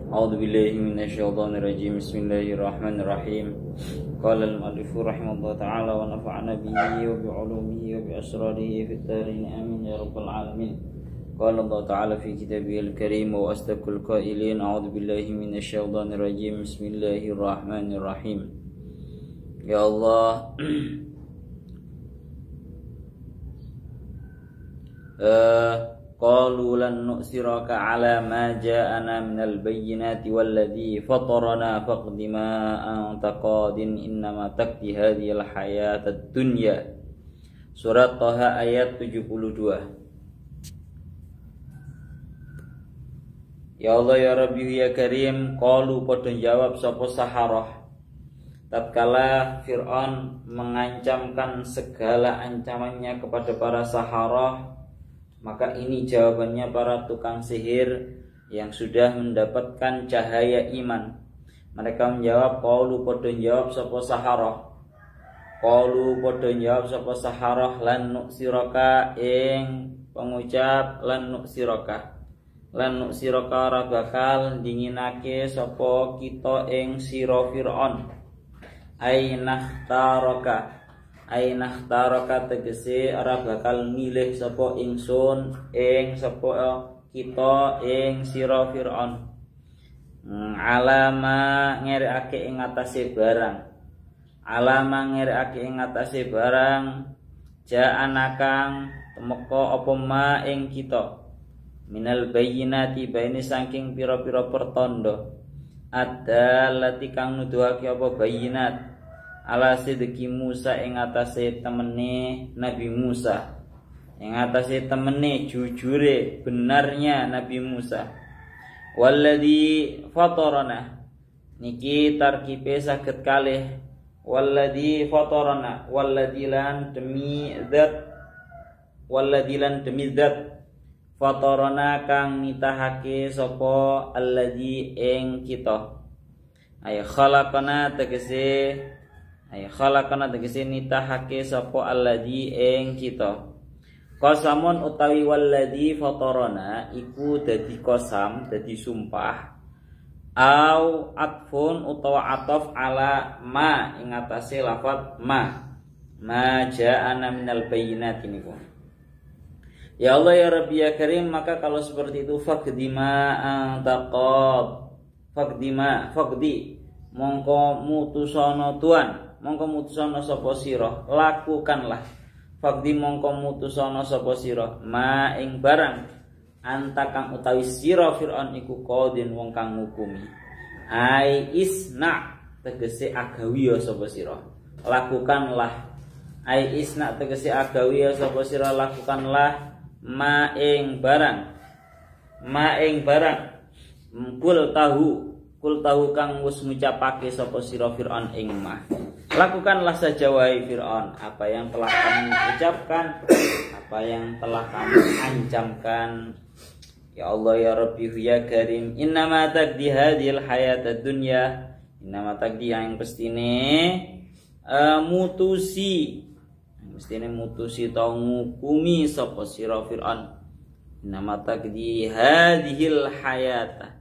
A'udzu billahi minasyaitonir rajim. Bismillahirrahmanirrahim. Qala al-mu'allif rahimahullah ta'ala wa nafa'ana bihi wa bi 'ulumihi wa bi asrarihi fid dharain amin ya rabbal alamin. Qala Allah ta'ala fi kitabihil karim wa asdaqul qailin a'udzu billahi minasyaitonir rajim. Bismillahirrahmanirrahim. Ya Allah, qalu lan nu'siraka ala ma ja'ana minal bayyinati walladhi fatarana faqdi ma anta qadin innama taqdi hadhil hayatad dunya. Surat Thaha ayat 72. Ya Allah ya Rabbi ya Karim, qalu padha jawab sapa saharah tatkala Fir'aun mengancamkan segala ancamannya kepada para saharah. Maka ini jawabannya para tukang sihir yang sudah mendapatkan cahaya iman. Mereka menjawab, qalu padha jawab sapa saharah. Qalu padha jawab sapa saharah lan nu'siraka ing pengucap lan nu'siraka. Lan nu'siraka ora bakal dinginake sapa kita ing sira Fir'aun. Ainah taraka tegese ora bakal milih sapa ingsun ing sapa kita ing sira Fir'aun. Alama ngerekake ing atase barang. Alama ngerekake ing atase barang ja'ana kang temeka apa ma ing kita. Minal bayyinati baine saking pira-pira pertanda. Adallati kang nuduhake apa bayyinat ala sidqi Musa ing atase temene Nabi Musa, ing atase temene jujure benarnya Nabi Musa. Walladzi fatarana niki tarkibe saged kalih. Walladzi fatarana walladzi lan demi zat fatarana kang nitahake sapa alladzi ing kita. Ay khalaqana tegese nitahake sapa alladzi ing kita. Qasamun utawi walladzi fatarana iku dadi qasam, dadi sumpah. Au atfun utawa ataf ala ma ing atase lafaz ma ja'ana minal bayyinati niku. Ya Allah ya Rabbi ya Karim, maka kalau seperti itu faqdi mongko mutusono Tuhan, mongko mutusono sapa sira, lakukanlah. Faqdi mongko mutusono sapa sira ma ing barang anta kang utawi sira Fir'aun iku qadin wong kang ngukumi. Ai isna tegese agawi ya sapa sira, lakukanlah. Ai isna tegese agawi ya sapa sira, lakukanlah ma ing barang kul tahu kang wis ngucapake sapa sira Fir'aun ing ma. Lakukanlah saja wahai Fir'aun apa yang telah kamu ucapkan, apa yang telah kamu ancamkan. Ya Allah ya Rabbi ya Karim, innama taqdi hadhil hayatad dunya, innama taqdi yang pestine mutusi tau ngukumi sapa sira Fir'aun. Nama taqdi hadhil hayata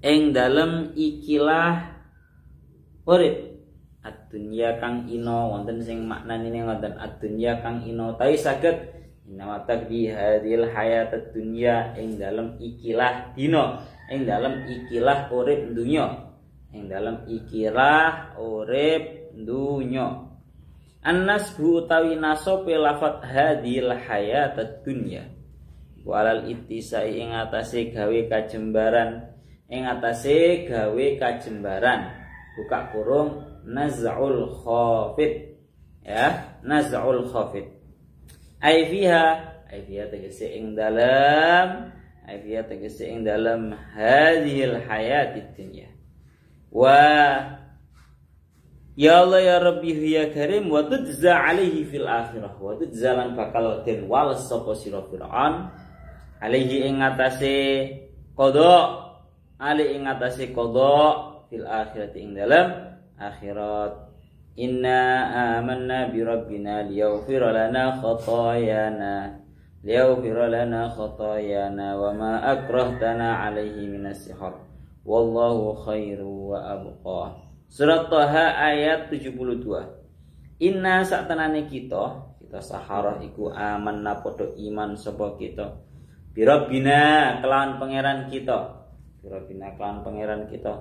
ing dalem ikilah urip ad-dunya kang ino. Wonten sing maknane ngoten, ad-dunya kang ino tawi saged nama taqdi hadhil hayatad dunya ing dalem ikilah dina, ing dalem ikilah urip dunya, ing dalam ikilah urip dunya. An-nasbu utawi nasope lafat hadhil hayatad dunya walal ittisai ing atase gawe kajembaran, buka kurung naz'ul khafid, ya, naz'ul khafid. Ai fiha tegese ing dalam hadhil hayatid dunya. Wa ya Allah ya Rabbi ya Karim, wa tujza alaihi fil akhirah, wa tujza lan bakal den wales sapa sira Fir'aun alaihi ing atase qada, fil akhirat ing dalam akhirat. Inna amanna bi rabbina liyaghfir lana khatayana liyaghfira lana khatayana wa ma akrahtana alaihi minas sihr wallahu khairu wa abqa. Surat Thaha ayat 72. Inna satanane kita saharah iku amanna padha iman sapa kita birabbina kelawan pangeran kita, birabbina kelawan pangeran kita.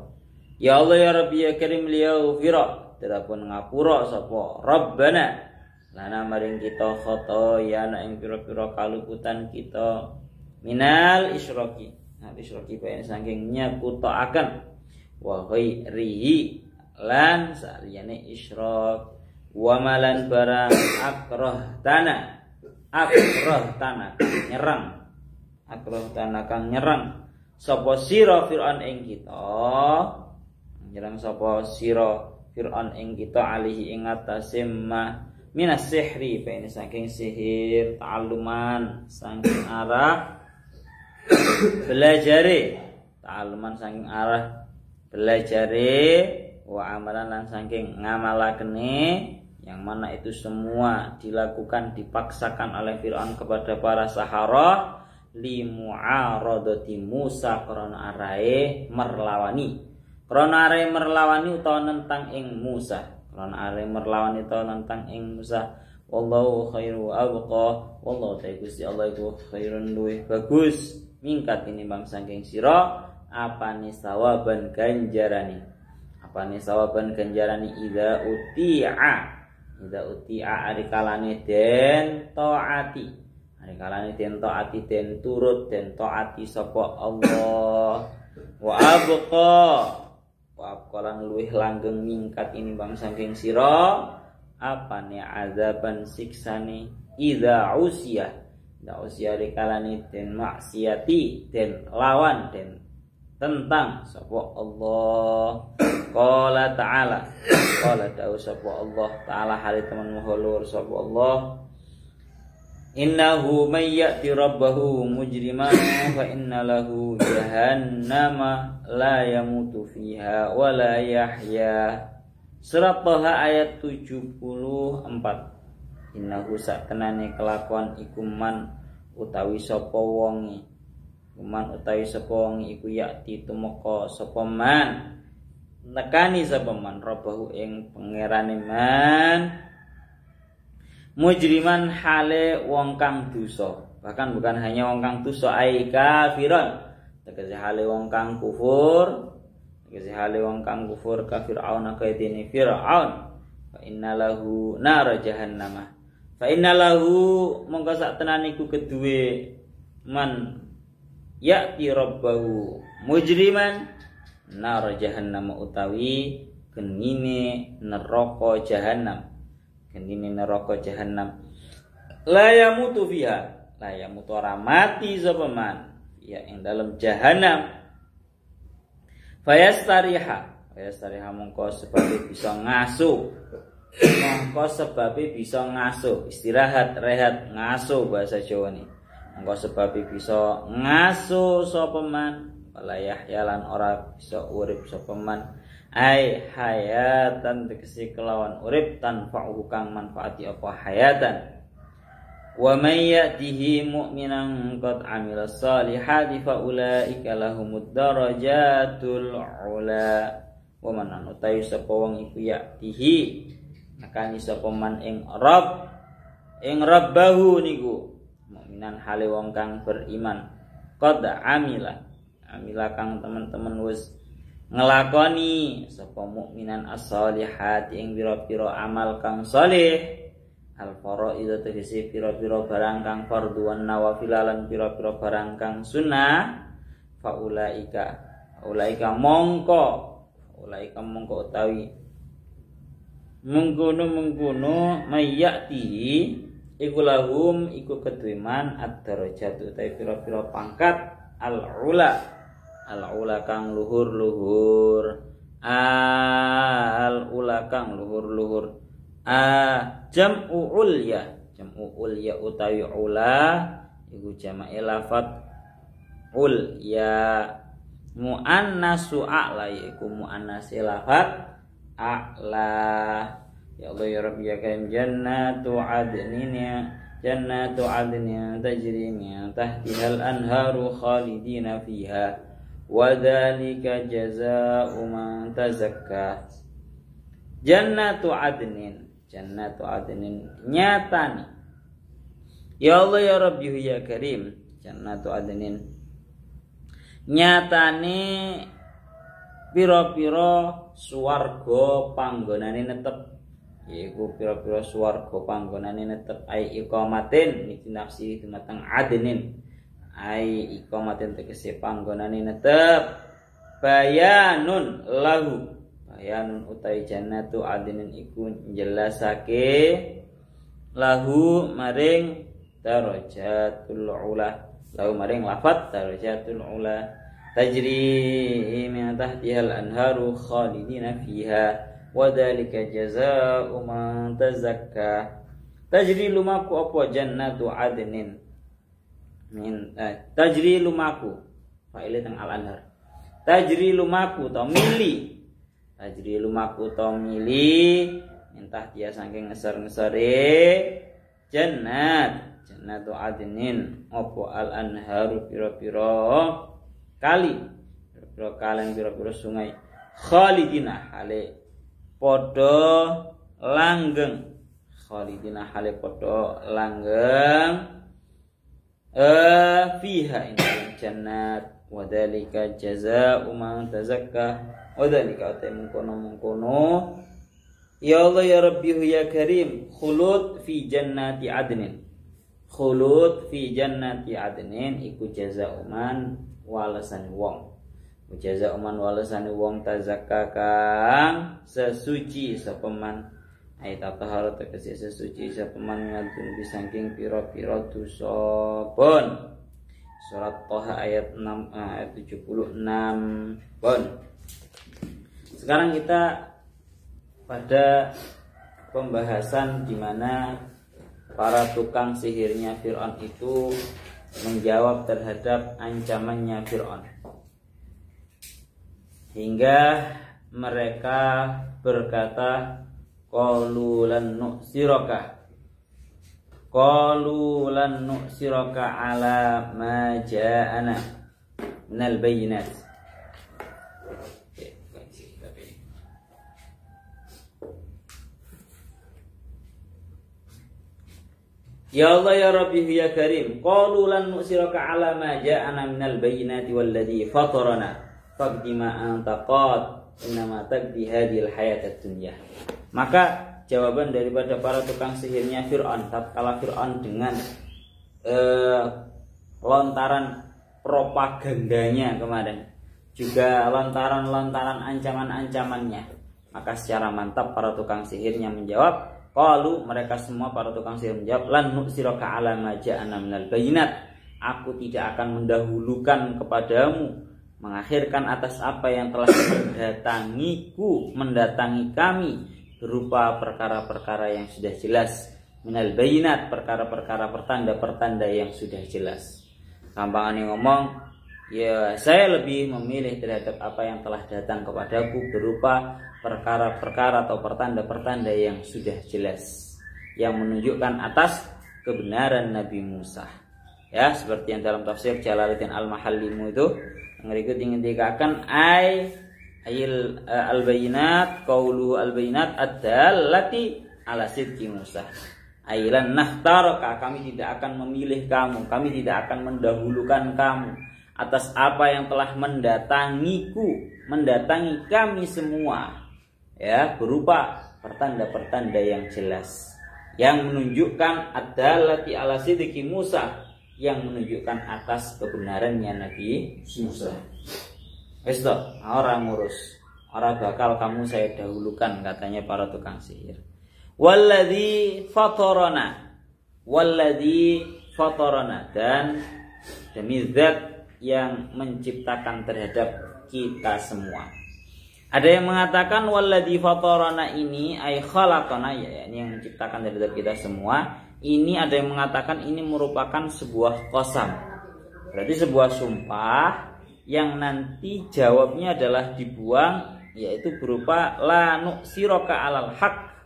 Ya Allah ya Rabbi ya Karim liyaghfira terapun ngapura sapa Rabbana lana maring kita khotoyana ing pira-pira kaluputan kita minal isyraki. Nah isyraki bae saking nyakutaaken wa ghairihi lan saliyane isyrak wa malan barang akrah tanah kang nyerang sapa sira Fir'aun ing kita, nyerang sapa sira Fir'aun ing kita alihi ing atase minas sihri bae saking sihir ta'alluman saking arah belajare ta'alluman saking arah belajare wa amalan lan saking ngamalakene yang mana itu semua dilakukan dipaksakan oleh Fir'aun kepada para saharah li mu'aradati Musa krana arae merlawani utawa nentang ing Musa krana arae merlawani utawa nentang ing Musa. Wallahu khairu abqa, wallahu ta'ala Gusti Allah iku khairun luwih bagus mingkat ini bang saking sira apane sawaban ganjarane idza uti'a ari kalane den taati den turut den taati sapa Allah wa abqa lan luwih langgeng mingkat ini bang saking sira apane azaban siksane idza usiya ari kalane den maksiati den lawan den tentang sapa Allah. Qala ta'ala dawu sapa Allah ta'ala hari teman mahlur sapa Allah innahu may ya'ti rabbahu mujriman fa inna lahu jahannama la yamutu fiha wa la yahya. Surat Thaha ayat 74. Innahu satenane kelakuan iku man utawi sapa wonge iku yakti tumeka sapa man nekani sapa man robahu ing pangerane man mujriman hale wong kang dosa, bahkan bukan hanya wong kang dosa ai kafiron tegese hale wong kang kufur ka Fir'aun kaidene Fir'aun fa innalahu nar jahannam fa innalahu mongko sak tenane iku keduwe man ya'ti rabbahu mujriman nar jahannam utawi genine neraka jahanam la yamutu ora mati sapa man ya ing dalam jahanam fayastariha mongko sebabe bisa ngasuh istirahat rehat ngasuh bahasa Jawa nih mongko sebabe bisa ngasuh sapa man walayah yalan ora bisa urip sapa man ai hayatan tegese kelawan urip tanfa'u kang manfaati apa hayatan wa may ya'tihi mu'minan qad 'amila shalihati fa ulaika lahumud darajatul ula wa man anutai sapa wong iku ya'tihi nakani sapa man ing rabbahu niku mukminan hale wong kang beriman qad amila kang teman-teman wis ngelakoni sapa mukminan as-shalihat ing pira-pira amal kang saleh al-faraid tegese pira-pira barang kang fardhu wan nawafil lan pira-pira barang kang sunnah faulaika mongko utawi mengkono mayati iku lahum iku kedheman ad-darajat utawi pira-pira pangkat al-ula kang luhur-luhur jam'u ulya utawi ula iku jama'i lafat ulya muannasu a'la iku muannasi lafat a'la. Ya Allah ya Rabbi ya karim jannatu jannatu adnin tajri min tahtihal anharu khalidina fiha wa dzalika jazaa'u man tazakka. Jannatu adnin nyatani ya Allah ya Rabbi ya Karim, jannatu adnin nyatane pira-pira swarga panggonane netep, yaiku pira-pira swarga panggonane netep ai iqamatin iki nafsi dumateng adnin, ai iqamatin tegese panggonane netep, bayanun lahu, bayanun utai jannatu adnin iku njelasake lahu maring darajatul ula, lahu maring lafat darajatul ula, tajri min tahtihal anharu khalidina fiha wa dzalika jazaa'u man tazakka. Tajri lumaku apa jannatu adnin min tajri lumaku fa'ile teng al anhar, tajri lumaku to mili, tajri lumaku to mili min tahtiha saking ngeser-ngesere jannatu adnin apa al anharu pira-pira kali, pira-pira kali, pira-pira sungai, khalidina hale padha langgeng, khalidina hale padha langgeng fiha ing jannat, wa dzalika jazaa'u man tazakka, wa dzalika mengkono ya Allah ya Rabbi ya Karim, khulud fi jannati adnin, khulud fi jannati adnin iku jazaa'u man walasane wong, jaza uman walasane wong tazakka kang sesuci sapa man, ayat taharat tegese sesuci sapa man ngadun saking pira-pira dosa pun. Surat Thaha ayat 6 ayat 76 pun. Sekarang kita pada pembahasan di mana para tukang sihirnya Fir'aun itu menjawab terhadap ancamannya Fir'aun, hingga mereka berkata qalu lan nu'siraka ala ma ja'ana minal bayyinat. Ya Allah ya Rabbi ya Karim, qalu lan nu'siraka ala ma ja'ana minal bayyinati walladhi fatarana faqdi ma anta qad innama taqdi hadhil hayatad dunya. Maka jawaban daripada para tukang sihirnya Fir'aun tatkala Fir'aun dengan lontaran propagandanya kemarin, juga lontaran ancaman-ancamannya, maka secara mantap para tukang sihirnya menjawab, qalu, mereka semua para tukang sihir menjawab, lan nu'siraka ala ma ja'ana minal bayyinat, aku tidak akan mendahulukan kepadamu, mengakhirkan atas apa yang telah mendatangi kami berupa perkara-perkara yang sudah jelas, minal bayyinat, perkara-perkara pertanda-pertanda yang sudah jelas. Gampangane ngomong, ya saya lebih memilih terhadap apa yang telah datang kepadaku berupa perkara-perkara atau pertanda-pertanda yang sudah jelas, yang menunjukkan atas kebenaran Nabi Musa. Ya, seperti yang dalam tafsir Jalaluddin Al-Mahallimu itu berikut dikatakan ayil al-bayinat qaulu al-bayinat ad-dallati ala sidqi Musa. Ailan nahtaraka, kami tidak akan memilih kamu, kami tidak akan mendahulukan kamu atas apa yang telah mendatangi kami semua, ya, berupa pertanda-pertanda yang jelas yang menunjukkan ad-dallati ala sidqi Musa, yang menunjukkan atas kebenarannya Nabi Musa. Wis to, ora ngurus, ora bakal kamu saya dahulukan, katanya para tukang sihir. Walladzi fatarana, dan demi zat yang menciptakan terhadap kita semua. Ada yang mengatakan walladzi fatarana ini ay khalaqana, ya, ini yang menciptakan terhadap kita semua. Ini ada yang mengatakan ini merupakan sebuah qasam, berarti sebuah sumpah yang nanti jawabnya adalah dibuang, yaitu berupa la nu'siraka alal haq,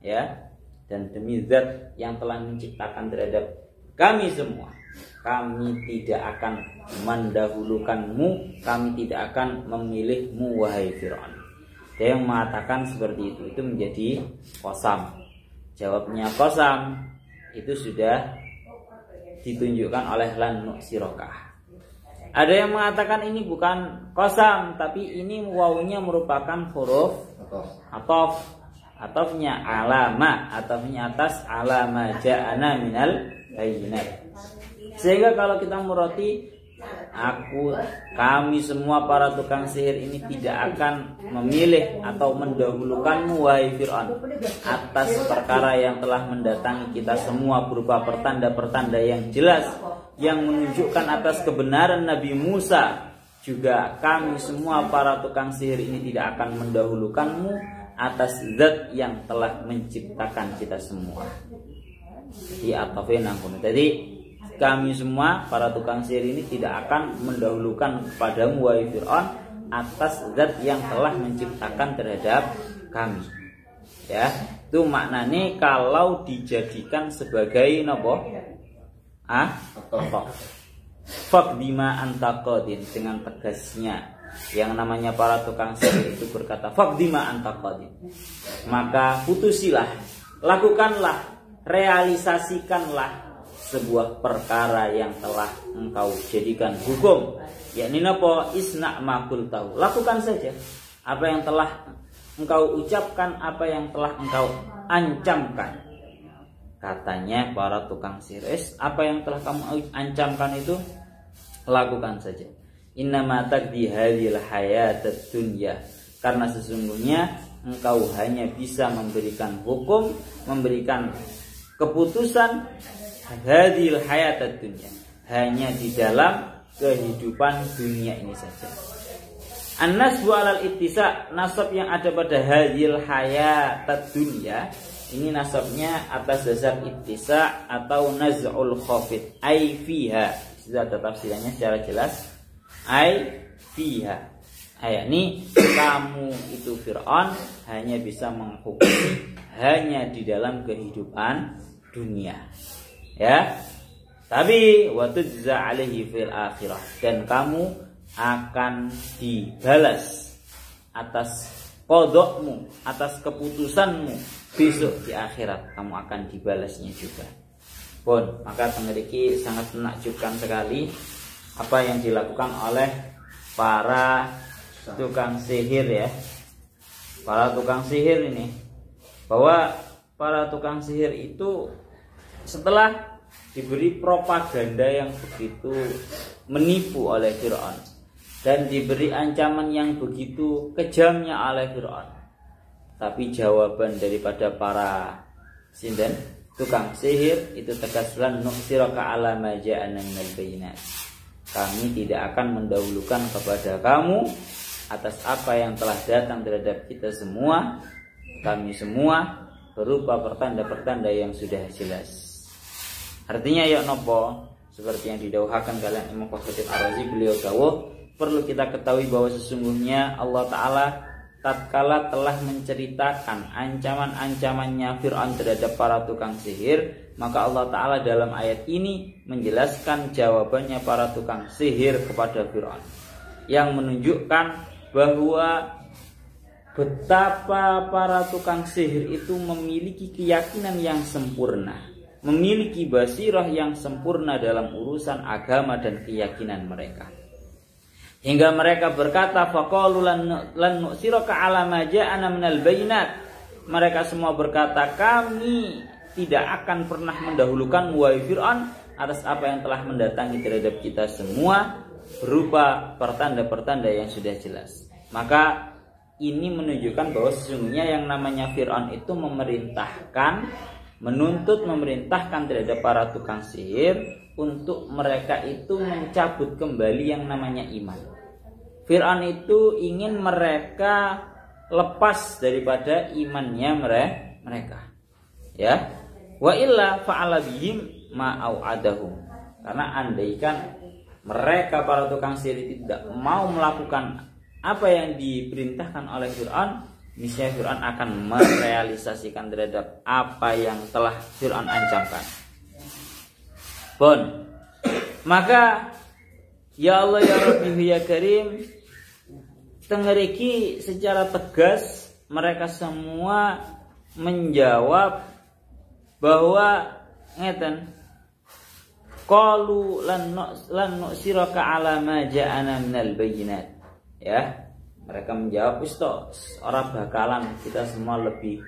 ya, dan demi zat yang telah menciptakan terhadap kami semua, kami tidak akan mendahulukanmu, kami tidak akan memilihmu wahai Fir'aun. Dia yang mengatakan seperti itu menjadi qasam. Jawabnya qasam itu sudah ditunjukkan oleh lan nu'sirokah. Ada yang mengatakan ini bukan qasam, tapi ini wawunya merupakan huruf ataf. Atafnya alama, atafnya atas alama ja'ana minal bayyinat. Sehingga kalau kita muroti, kami semua para tukang sihir ini tidak akan memilih atau mendahulukanmu wahai Fir'aun atas perkara yang telah mendatangi kita semua berupa pertanda-pertanda yang jelas yang menunjukkan atas kebenaran Nabi Musa. Juga kami semua para tukang sihir ini tidak akan mendahulukanmu atas zat yang telah menciptakan kita semua. Di atafin angkun. Jadi kami semua para tukang sihir ini tidak akan mendahulukan kepadamu wahai Fir'aun atas zat yang telah menciptakan terhadap kami. Ya, itu maknanya kalau dijadikan sebagai nopo? Faqdima anta qadin, dengan tegasnya yang namanya para tukang sihir itu berkata faqdima anta qadin, maka putusilah, lakukanlah, realisasikanlah sebuah perkara yang telah engkau jadikan hukum, yakni napa? Isna ma qultahu, lakukan saja apa yang telah engkau ucapkan, apa yang telah engkau ancamkan. Katanya para tukang sihir, apa yang telah kamu ancamkan itu lakukan saja. Innama taqdi hadhil hayatad dunya, karena sesungguhnya engkau hanya bisa memberikan hukum, memberikan keputusan hadhil hayatad dunya, hanya di dalam kehidupan dunia ini saja. An-nasbu alal ittisa, nasab yang ada pada hadhil hayatad dunya ini nasabnya atas dasar ittisa atau naz'ul khafid, ai fiha. Sudah ada tafsirannya secara jelas. Ai fiha, yakni kamu itu Fir'aun hanya bisa menghukumi hanya di dalam kehidupan dunia, ya. Tapi wa tujza alaihi fil akhirah, dan kamu akan dibalas atas qadokmu, atas keputusanmu besok di akhirat, kamu akan dibalasnya juga. Pun maka memiliki sangat menakjubkan sekali apa yang dilakukan oleh para tukang sihir, ya. Para tukang sihir ini, bahwa para tukang sihir itu setelah diberi propaganda yang begitu menipu oleh Fir'aun dan diberi ancaman yang begitu kejamnya oleh Fir'aun, tapi jawaban daripada para sinden tukang sihir itu tegas, lan nu'siraka ala ma ja'ana minal bayyinat, kami tidak akan mendahulukan kepada kamu atas apa yang telah datang terhadap kita semua, kami semua berupa pertanda-pertanda yang sudah jelas. Artinya ya nopo, seperti yang didauhakan kalian Imam Fakhruddin Ar-Razi, beliau dawuh, perlu kita ketahui bahwa sesungguhnya Allah Ta'ala tatkala telah menceritakan ancaman-ancamannya Fir'aun terhadap para tukang sihir, maka Allah Ta'ala dalam ayat ini menjelaskan jawabannya para tukang sihir kepada Fir'aun, yang menunjukkan bahwa betapa para tukang sihir itu memiliki keyakinan yang sempurna, memiliki basirah yang sempurna dalam urusan agama dan keyakinan mereka. Hingga mereka berkata, faqalu lan nu'siraka ala ma ja'ana minal bayyinat. Mereka semua berkata, kami tidak akan pernah mendahulukan wahai Fir'aun atas apa yang telah mendatangi terhadap kita semua berupa pertanda-pertanda yang sudah jelas. Maka ini menunjukkan bahwa sesungguhnya yang namanya Fir'aun itu memerintahkan terhadap para tukang sihir untuk mereka itu mencabut kembali yang namanya iman. Fir'aun itu ingin mereka lepas daripada imannya mereka. Ya. Wa illa fa'ala bihim ma au'adahum. Karena andaikan mereka para tukang sihir tidak mau melakukan apa yang diperintahkan oleh Fir'aun, niscaya Fir'aun akan merealisasikan terhadap apa yang telah Fir'aun ancamkan. Bon. Maka ya Allah ya Rabbi ya Karim, tengeriki secara tegas mereka semua menjawab bahwa ngeten, qalu lan nu'siraka ala ma ja'ana minal bayyinat. Ya, mereka menjawab wis tok, ora bakalan kita semua lebih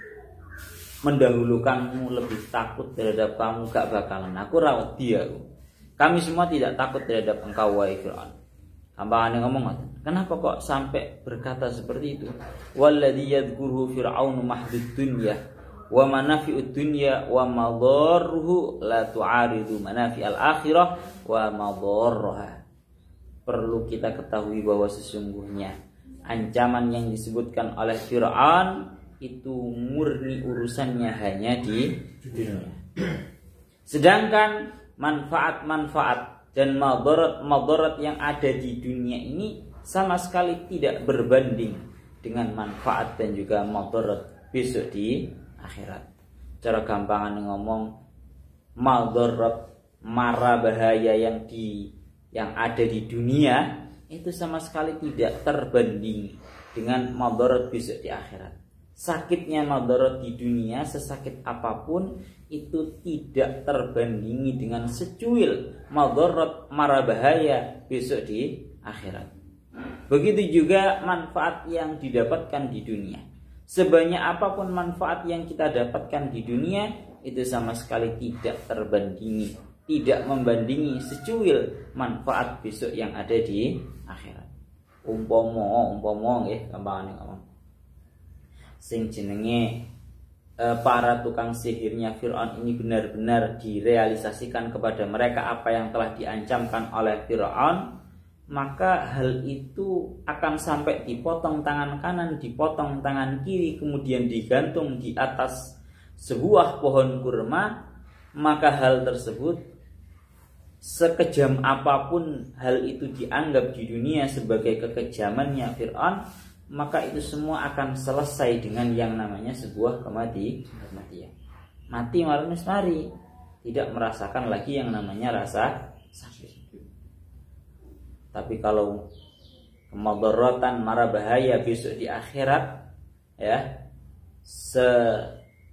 mendahulukanmu, lebih takut terhadap kamu, gak bakalan. Aku rawat dia. Kami semua tidak takut terhadap engkau wahai Fir'aun. Gampangannya ngomong, kenapa kok sampai berkata seperti itu? Walladzi yadhkuruhu fir'aunu mahdud dunya wa manafi'ud dunya wa madharruhu la tu'aridu manafi'al akhirah wa madharraha. Perlu kita ketahui bahwa sesungguhnya ancaman yang disebutkan oleh Fir'aun itu murni urusannya hanya di dunia. Sedangkan manfaat-manfaat dan madarat yang ada di dunia ini sama sekali tidak berbanding dengan manfaat dan juga madarat besok di akhirat. Cara gampangan ngomong, madarat, mara bahaya yang ada di dunia itu sama sekali tidak terbanding dengan madarat besok di akhirat. Sakitnya madarat di dunia sesakit apapun itu tidak terbandingi dengan secuil madarat mara bahaya besok di akhirat. Begitu juga manfaat yang didapatkan di dunia. Sebanyak apapun manfaat yang kita dapatkan di dunia itu sama sekali tidak terbandingi, tidak membandingi secuil manfaat besok yang ada di akhirat. Umpama nggih gampangane ngomong. Sing jenenge para tukang sihirnya Fir'aun ini benar-benar direalisasikan kepada mereka apa yang telah diancamkan oleh Fir'aun, maka hal itu akan sampai dipotong tangan kanan, dipotong tangan kiri, kemudian digantung di atas sebuah pohon kurma. Maka hal tersebut, sekejam apapun hal itu dianggap di dunia sebagai kekejamannya Fir'aun, maka itu semua akan selesai dengan yang namanya sebuah kematian. Mati marunus mari, tidak merasakan lagi yang namanya rasa sakit. Tapi kalau kemadaratan mara bahaya besok di akhirat, ya,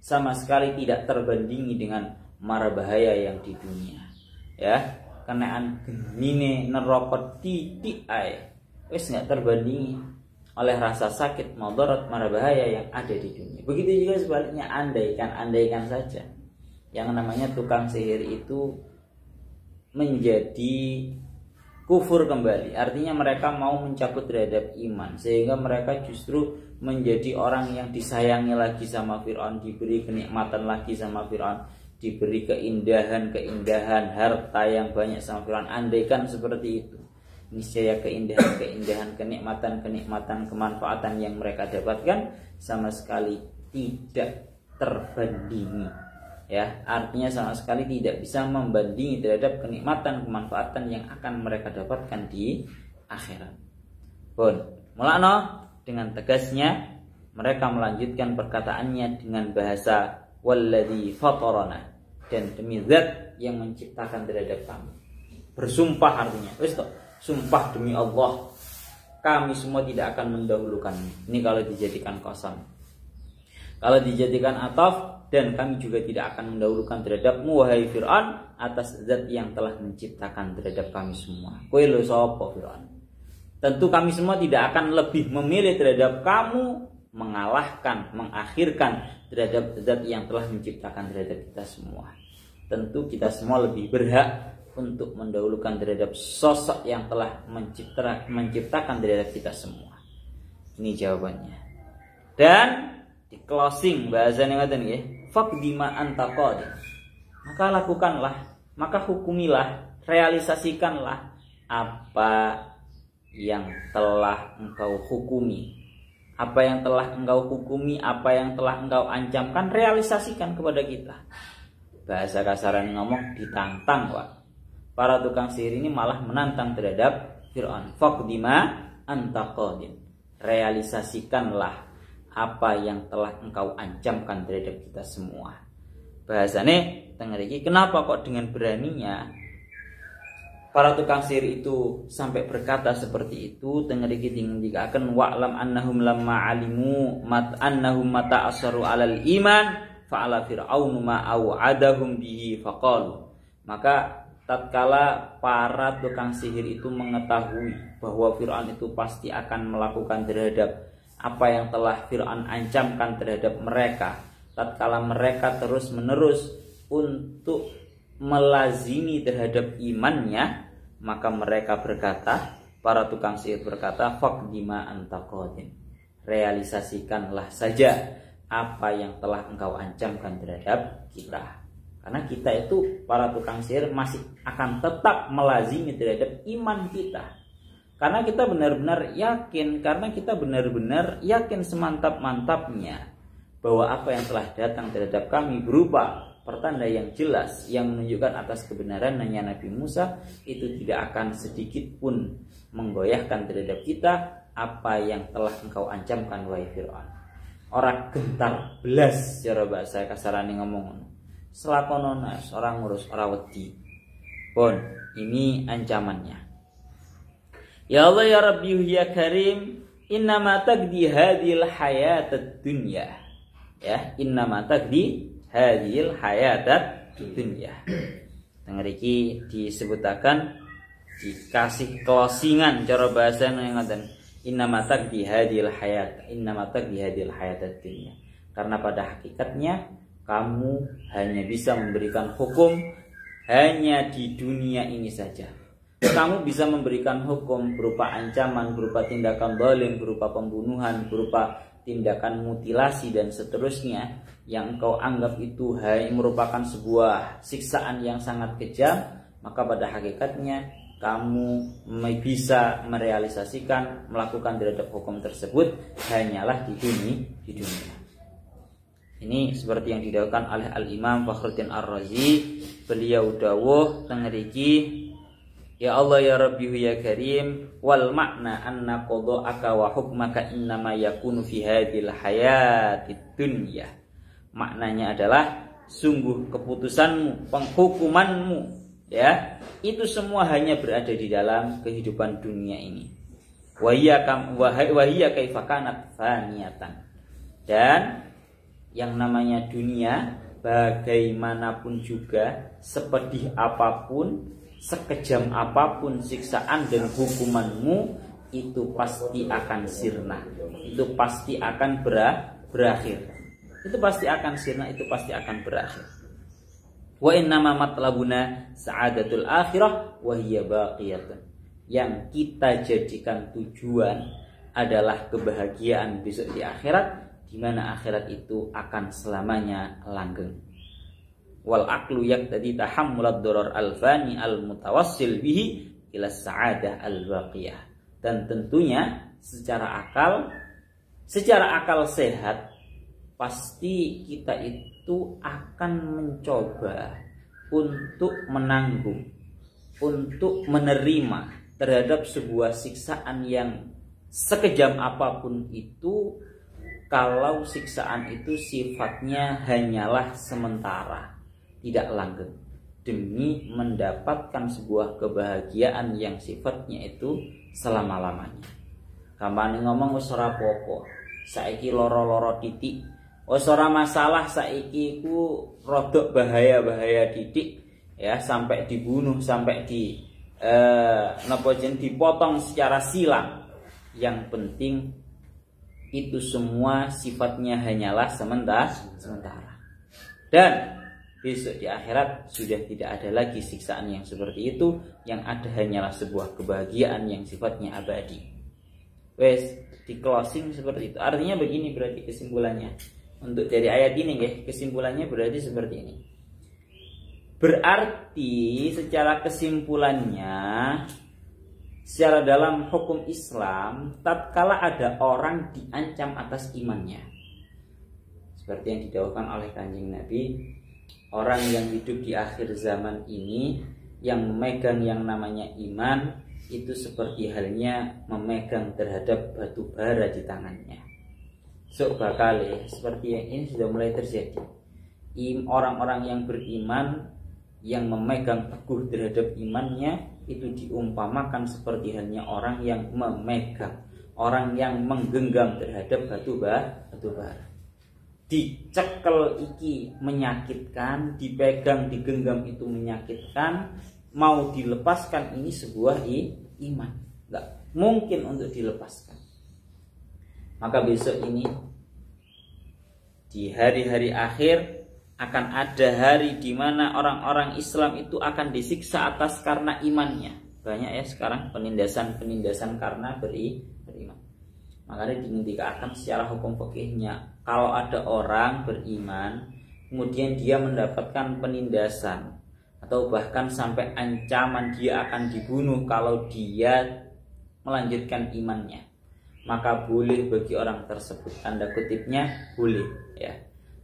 sama sekali tidak terbandingi dengan mara bahaya yang di dunia. Ya, kenaan genine neraka titik ae wis enggak terbandingi oleh rasa sakit madarat mara bahaya yang ada di dunia. Begitu juga sebaliknya, andaikan saja yang namanya tukang sihir itu menjadi kufur kembali, artinya mereka mau mencabut terhadap iman, sehingga mereka justru menjadi orang yang disayangi lagi sama Fir'aun, diberi kenikmatan lagi sama Fir'aun, diberi keindahan harta yang banyak sama Fir'aun. Andaikan seperti itu, niscaya keindahan, kenikmatan, kemanfaatan yang mereka dapatkan sama sekali tidak terbandingi. Ya, artinya sama sekali tidak bisa membandingi terhadap kenikmatan, kemanfaatan yang akan mereka dapatkan di akhirat. Pun, mulakno dengan tegasnya mereka melanjutkan perkataannya dengan bahasa walladzi fatarana, dan demi zat yang menciptakan terhadap kami. Bersumpah artinya, wis toh, sumpah demi Allah, kami semua tidak akan mendahulukan. Ini kalau dijadikan qasam. Kalau dijadikan ataf, dan kami juga tidak akan mendahulukan terhadapmu wahai Fir'aun atas zat yang telah menciptakan terhadap kami semua. Kowe lho sapa Fir'aun? Tentu kami semua tidak akan lebih memilih terhadap kamu, mengalahkan, mengakhirkan terhadap zat yang telah menciptakan terhadap kita semua. Tentu kita semua lebih berhak untuk mendahulukan terhadap sosok yang telah menciptakan terhadap kita semua. Ini jawabannya. Dan di closing bahasanya ngaten nggih, faqdima anta qadim. Maka lakukanlah, maka hukumilah, realisasikanlah apa yang telah engkau hukumi. Apa yang telah engkau hukumi, apa yang telah engkau ancamkan, realisasikan kepada kita. Bahasa kasaran ngomong ditantang, Pak. Para tukang sihir ini malah menantang terhadap Fir'aun. Faqdima anta qadim. Realisasikanlah apa yang telah engkau ancamkan terhadap kita semua. Bahasane tengeriki kenapa kok dengan beraninya para tukang sihir itu sampai berkata seperti itu. Tengeriki dikatakan wa'lam annahum lamma alimu annahum mata asaru alal iman fa'ala fir'aunu ma au'adahum bihi faqalu. Maka tatkala para tukang sihir itu mengetahui bahwa Fir'aun itu pasti akan melakukan terhadap apa yang telah Fir'aun ancamkan terhadap mereka, tatkala mereka terus menerus untuk melazimi terhadap imannya, maka mereka berkata, para tukang sihir berkata, faqdima anta qadin, realisasikanlah saja apa yang telah engkau ancamkan terhadap kita. Karena kita itu para tukang sihir masih akan tetap melazimi terhadap iman kita. Karena kita benar-benar yakin, karena kita benar-benar yakin semantap-mantapnya bahwa apa yang telah datang terhadap kami berupa pertanda yang jelas yang menunjukkan atas kebenaran hanya Nabi Musa itu tidak akan sedikit pun menggoyahkan terhadap kita apa yang telah engkau ancamkan wahai Fir'aun. Orang gentar belas cara bahasa kasarane ngomong selakono nas orang ngurus orang wedi. Pun ini ancamannya. Ya Allah ya Rabbi ya Karim, innama taqdi hadhil hayatad dunya. Ya, innama taqdi hadhil hayatad dunya. Tengeriki disebutakan dikasih closingan cara bahasa yang ngaten. Innama taqdi hadhil hayat, innama taqdi hadhil hayatad dunya. Karena pada hakikatnya kamu hanya bisa memberikan hukum hanya di dunia ini saja. Kamu bisa memberikan hukum berupa ancaman, berupa tindakan zalim, berupa pembunuhan, berupa tindakan mutilasi dan seterusnya yang engkau anggap itu hanya merupakan sebuah siksaan yang sangat kejam, maka pada hakikatnya kamu bisa merealisasikan melakukan terhadap hukum tersebut hanyalah di dunia. Ini seperti yang didawuhkan oleh Al-Imam Fakhruddin Ar-Razi. Beliau dawuh tengeriki, ya Allah ya Rabbi ya Karim, wal makna anna qada'aka wa hukmaka innama yakunu fi hadhil hayatid dunya. Maknanya adalah sungguh keputusanmu, penghukumanmu, ya, itu semua hanya berada di dalam kehidupan dunia ini. Wahiyya kaifa kanat faniyatan. Dan yang namanya dunia bagaimanapun juga, sepedih apapun, sekejam apapun siksaan dan hukumanmu, itu pasti akan sirna. Itu pasti akan berakhir. Itu pasti akan sirna, itu pasti akan berakhir. Wa innama matlabuna sa'adatul akhirah wa hiya baqiyatun. Yang kita jadikan tujuan adalah kebahagiaan besok di akhirat, di mana akhirat itu akan selamanya langgeng. Wal aqlu yaqtadi tahammulad darar al-fani al-mutawassil bihi ila sa'adah al-baqiyah. Dan tentunya secara akal sehat pasti kita itu akan mencoba untuk menanggung, untuk menerima terhadap sebuah siksaan yang sekejam apapun itu, kalau siksaan itu sifatnya hanyalah sementara, tidak langgeng, demi mendapatkan sebuah kebahagiaan yang sifatnya itu selama-lamanya. Kampane ngomong wis ora apa-apa, saiki loro-loro titik, wis ora masalah, saiki ku rodok bahaya-bahaya titik, ya, sampai dibunuh, sampai dipotong secara silang. Yang penting itu semua sifatnya hanyalah sementara. Dan besok di akhirat sudah tidak ada lagi siksaan yang seperti itu, yang ada hanyalah sebuah kebahagiaan yang sifatnya abadi. Wes di closing seperti itu. Artinya begini berarti kesimpulannya. Untuk dari ayat ini ya, kesimpulannya berarti seperti ini. Berarti secara kesimpulannya, secara dalam hukum Islam, tatkala ada orang diancam atas imannya, seperti yang didawahkan oleh Kanjeng Nabi, orang yang hidup di akhir zaman ini yang memegang yang namanya iman itu seperti halnya memegang terhadap batu bara di tangannya. sok bakal ya, seperti yang ini sudah mulai terjadi. Orang-orang yang beriman yang memegang teguh terhadap imannya itu diumpamakan seperti halnya orang yang memegang, orang yang menggenggam terhadap batu bara. Dicekel iki menyakitkan, dipegang, digenggam itu menyakitkan, mau dilepaskan ini sebuah iman, nggak mungkin untuk dilepaskan. Maka besok ini di hari-hari akhir akan ada hari di mana orang-orang Islam itu akan disiksa atas karena imannya. Banyak ya sekarang penindasan karena beriman. Makanya dihentikan secara hukum fikihnya, kalau ada orang beriman kemudian dia mendapatkan penindasan atau bahkan sampai ancaman dia akan dibunuh kalau dia melanjutkan imannya, maka boleh bagi orang tersebut, tanda kutipnya boleh ya,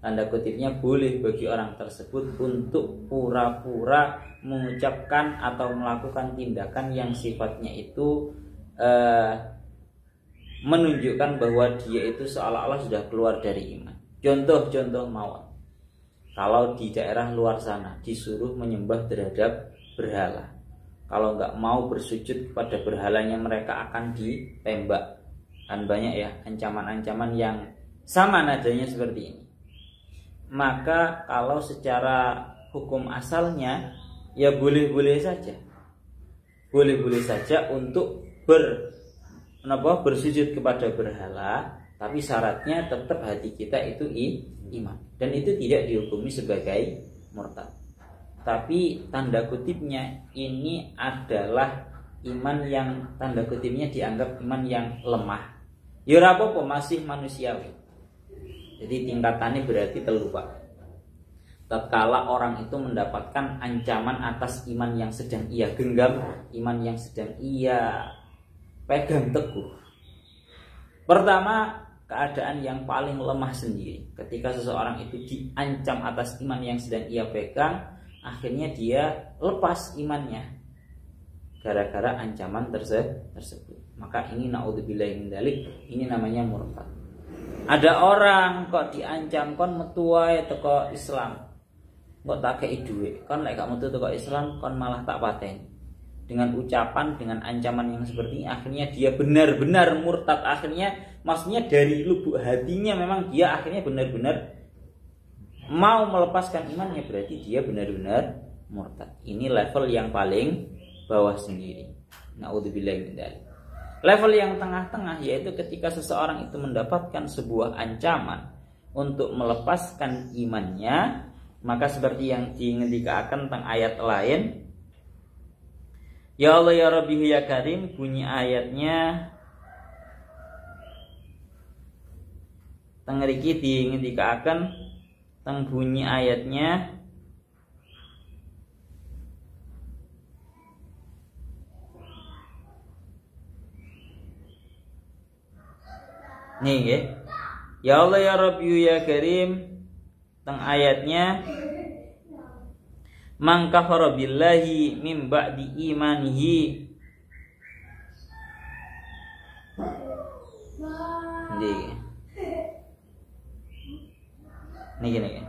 tanda kutipnya boleh bagi orang tersebut untuk pura-pura mengucapkan atau melakukan tindakan yang sifatnya itu menunjukkan bahwa dia itu seolah-olah sudah keluar dari iman. Contoh mawon, kalau di daerah luar sana disuruh menyembah terhadap berhala, kalau nggak mau bersujud kepada berhalanya mereka akan ditembak. Kan banyak ya ancaman-ancaman yang sama nadanya seperti ini. Maka kalau secara hukum asalnya ya boleh-boleh saja, boleh-boleh saja untuk bersujud kepada berhala, tapi syaratnya tetap hati kita itu iman, dan itu tidak dihukumi sebagai murtad. Tapi tanda kutipnya ini adalah iman yang tanda kutipnya dianggap iman yang lemah. Ya apa-apa, masih manusiawi. Jadi tingkatannya berarti terlupa. Tatkala orang itu mendapatkan ancaman atas iman yang sedang ia genggam, iman yang sedang ia pegang teguh. Pertama, keadaan yang paling lemah sendiri. Ketika seseorang itu diancam atas iman yang sedang ia pegang, akhirnya dia lepas imannya gara-gara ancaman tersebut. Maka ini naudzubillahi min dzalik, ini namanya murtad. Ada orang kok diancam kon metu wae teko Islam, kok tak kei dhuwit, kon lek gak metu teko Islam kon malah tak pateni. Dengan ucapan, dengan ancaman yang seperti ini, akhirnya dia benar-benar murtad. Akhirnya maksudnya dari lubuk hatinya memang dia akhirnya benar-benar mau melepaskan imannya, berarti dia benar-benar murtad. Ini level yang paling bawah sendiri. Naudzubillahi min dzalik. Level yang tengah-tengah yaitu ketika seseorang itu mendapatkan sebuah ancaman untuk melepaskan imannya, maka seperti yang dingendikaken tentang ayat lain, ya Allah ya Rabbi ya Karim, bunyi ayatnya teng mriki dingendikaken teng bunyi ayatnya nih nggih. Ya Allah ya Rabbi ya Karim, teng ayatnya man kafara billahi min ba'di imanihi. Niki.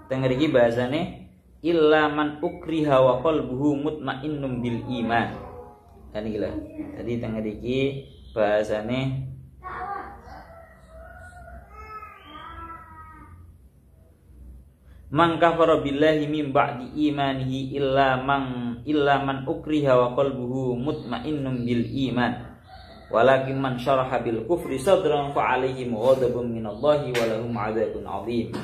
Teng mriki bahasane illa man ukriha wa qalbuhu mutmainnun bil iman. Kan iki lho. Jadi teng mriki bahasane man kafara billahi min ba'di imanihi illa man ukriha wa qalbuhu mutmainnun bil iman walakin man syaraha bil kufri sadran fa alaihim ghadabun minallahi wa lahum 'adzabun 'adzim.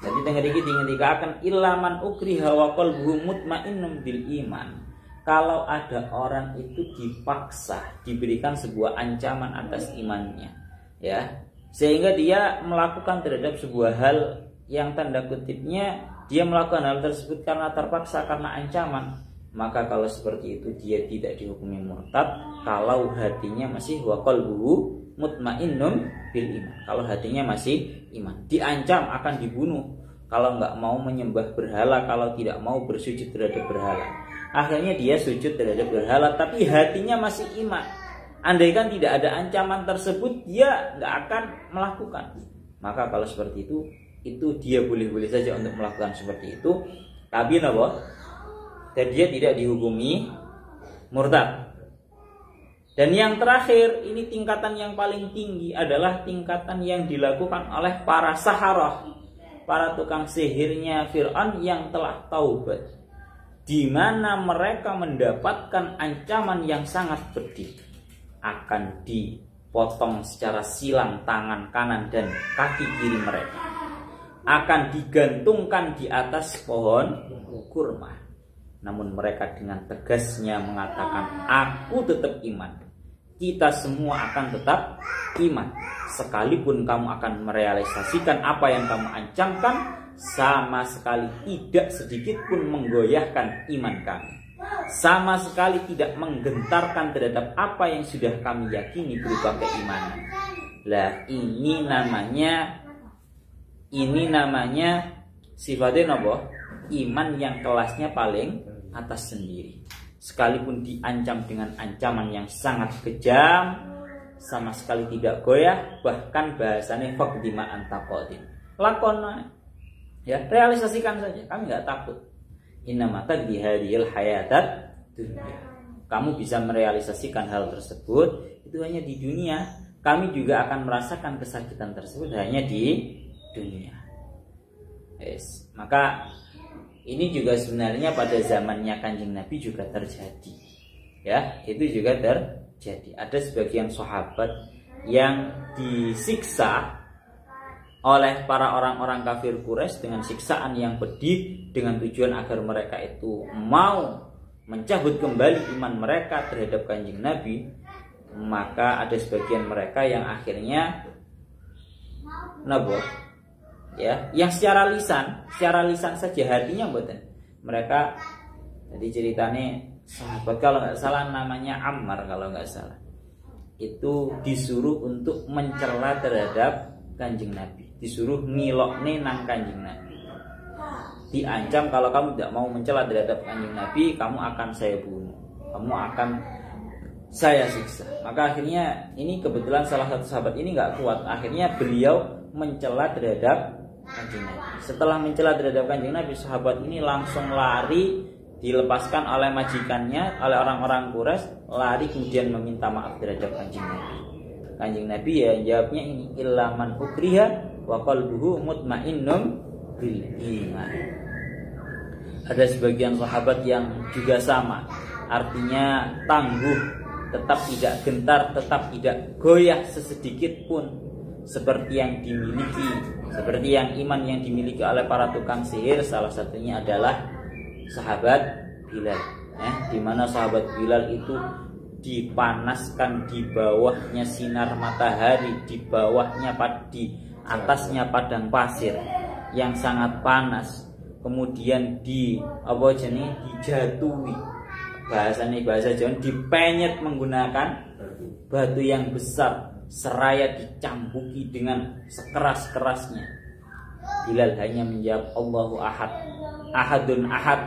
Jadi tengah iki dingendikaken illa man ukriha wa qalbuhu mutmainnun bil iman. Kalau ada orang itu dipaksa, diberikan sebuah ancaman atas imannya, ya, sehingga dia melakukan terhadap sebuah hal yang tanda kutipnya dia melakukan hal tersebut karena terpaksa, karena ancaman, maka kalau seperti itu dia tidak dihukumi murtad kalau hatinya masih wa qalbuhu mutmainnun bil iman. Kalau hatinya masih iman, diancam akan dibunuh kalau nggak mau menyembah berhala, kalau tidak mau bersujud terhadap berhala, akhirnya dia sujud terhadap berhala tapi hatinya masih iman, Andaikan tidak ada ancaman tersebut, dia nggak akan melakukan. Maka kalau seperti itu dia boleh-boleh saja untuk melakukan seperti itu. Tapi apa? Dan dia tidak dihukumi murtad. Dan yang terakhir, ini tingkatan yang paling tinggi adalah tingkatan yang dilakukan oleh para saharah, para tukang sihirnya Fir'aun yang telah taubat, di mana mereka mendapatkan ancaman yang sangat pedih, akan dipotong secara silang tangan kanan dan kaki kiri mereka, akan digantungkan di atas pohon kurma. Namun mereka dengan tegasnya mengatakan, aku tetap iman. Kita semua akan tetap iman. Sekalipun kamu akan merealisasikan apa yang kamu ancamkan, sama sekali tidak sedikit pun menggoyahkan iman kami. Sama sekali tidak menggentarkan terhadap apa yang sudah kami yakini berupa keimanan. Lah ini namanya sifatnya apa? Iman yang kelasnya paling atas sendiri. Sekalipun diancam dengan ancaman yang sangat kejam, sama sekali tidak goyah. Bahkan bahasanya faqdima antaqadin, lakon ya, realisasikan saja, kami nggak takut. Innamata dihadil hayatat dunia. Kamu bisa merealisasikan hal tersebut itu hanya di dunia. Kami juga akan merasakan kesakitan tersebut hanya di dunia. Yes. Maka ini juga sebenarnya pada zamannya Kanjeng Nabi juga terjadi. Ya, itu juga terjadi. Ada sebagian sahabat yang disiksa oleh para orang-orang kafir Quraisy dengan siksaan yang pedih, dengan tujuan agar mereka itu mau mencabut kembali iman mereka terhadap Kanjeng Nabi. Maka ada sebagian mereka yang akhirnya ya, yang secara lisan saja, hatinya mboten. Mereka jadi ceritanya sahabat, kalau nggak salah namanya Ammar, kalau nggak salah, itu disuruh untuk mencela terhadap Kanjeng Nabi, disuruh ngilokne nang Kanjeng Nabi, diancam kalau kamu tidak mau mencela terhadap Kanjeng Nabi, kamu akan saya bunuh, kamu akan saya siksa. Maka akhirnya ini kebetulan salah satu sahabat ini nggak kuat, akhirnya beliau mencela terhadap Kanjeng Nabi. Setelah mencela terhadap Kanjeng Nabi, sahabat ini langsung lari, dilepaskan oleh majikannya, oleh orang-orang Quraisy, lari kemudian meminta maaf terhadap Kanjeng Nabi. Kanjeng Nabi ya jawabnya ini, ilaman ukriha wa qalbuhu mutmainnun bil iman. Ada sebagian sahabat yang juga sama, artinya tangguh, tetap tidak gentar, tetap tidak goyah sesedikit pun, seperti yang iman yang dimiliki oleh para tukang sihir. Salah satunya adalah sahabat Bilal, di mana sahabat Bilal itu dipanaskan di bawahnya sinar matahari, di atasnya padang pasir yang sangat panas, kemudian dijatuhi, bahasa Jawa, dipenyet menggunakan batu yang besar, seraya dicambuki dengan sekeras-kerasnya. Bilal hanya menjawab, Allahu ahad, ahadun ahad,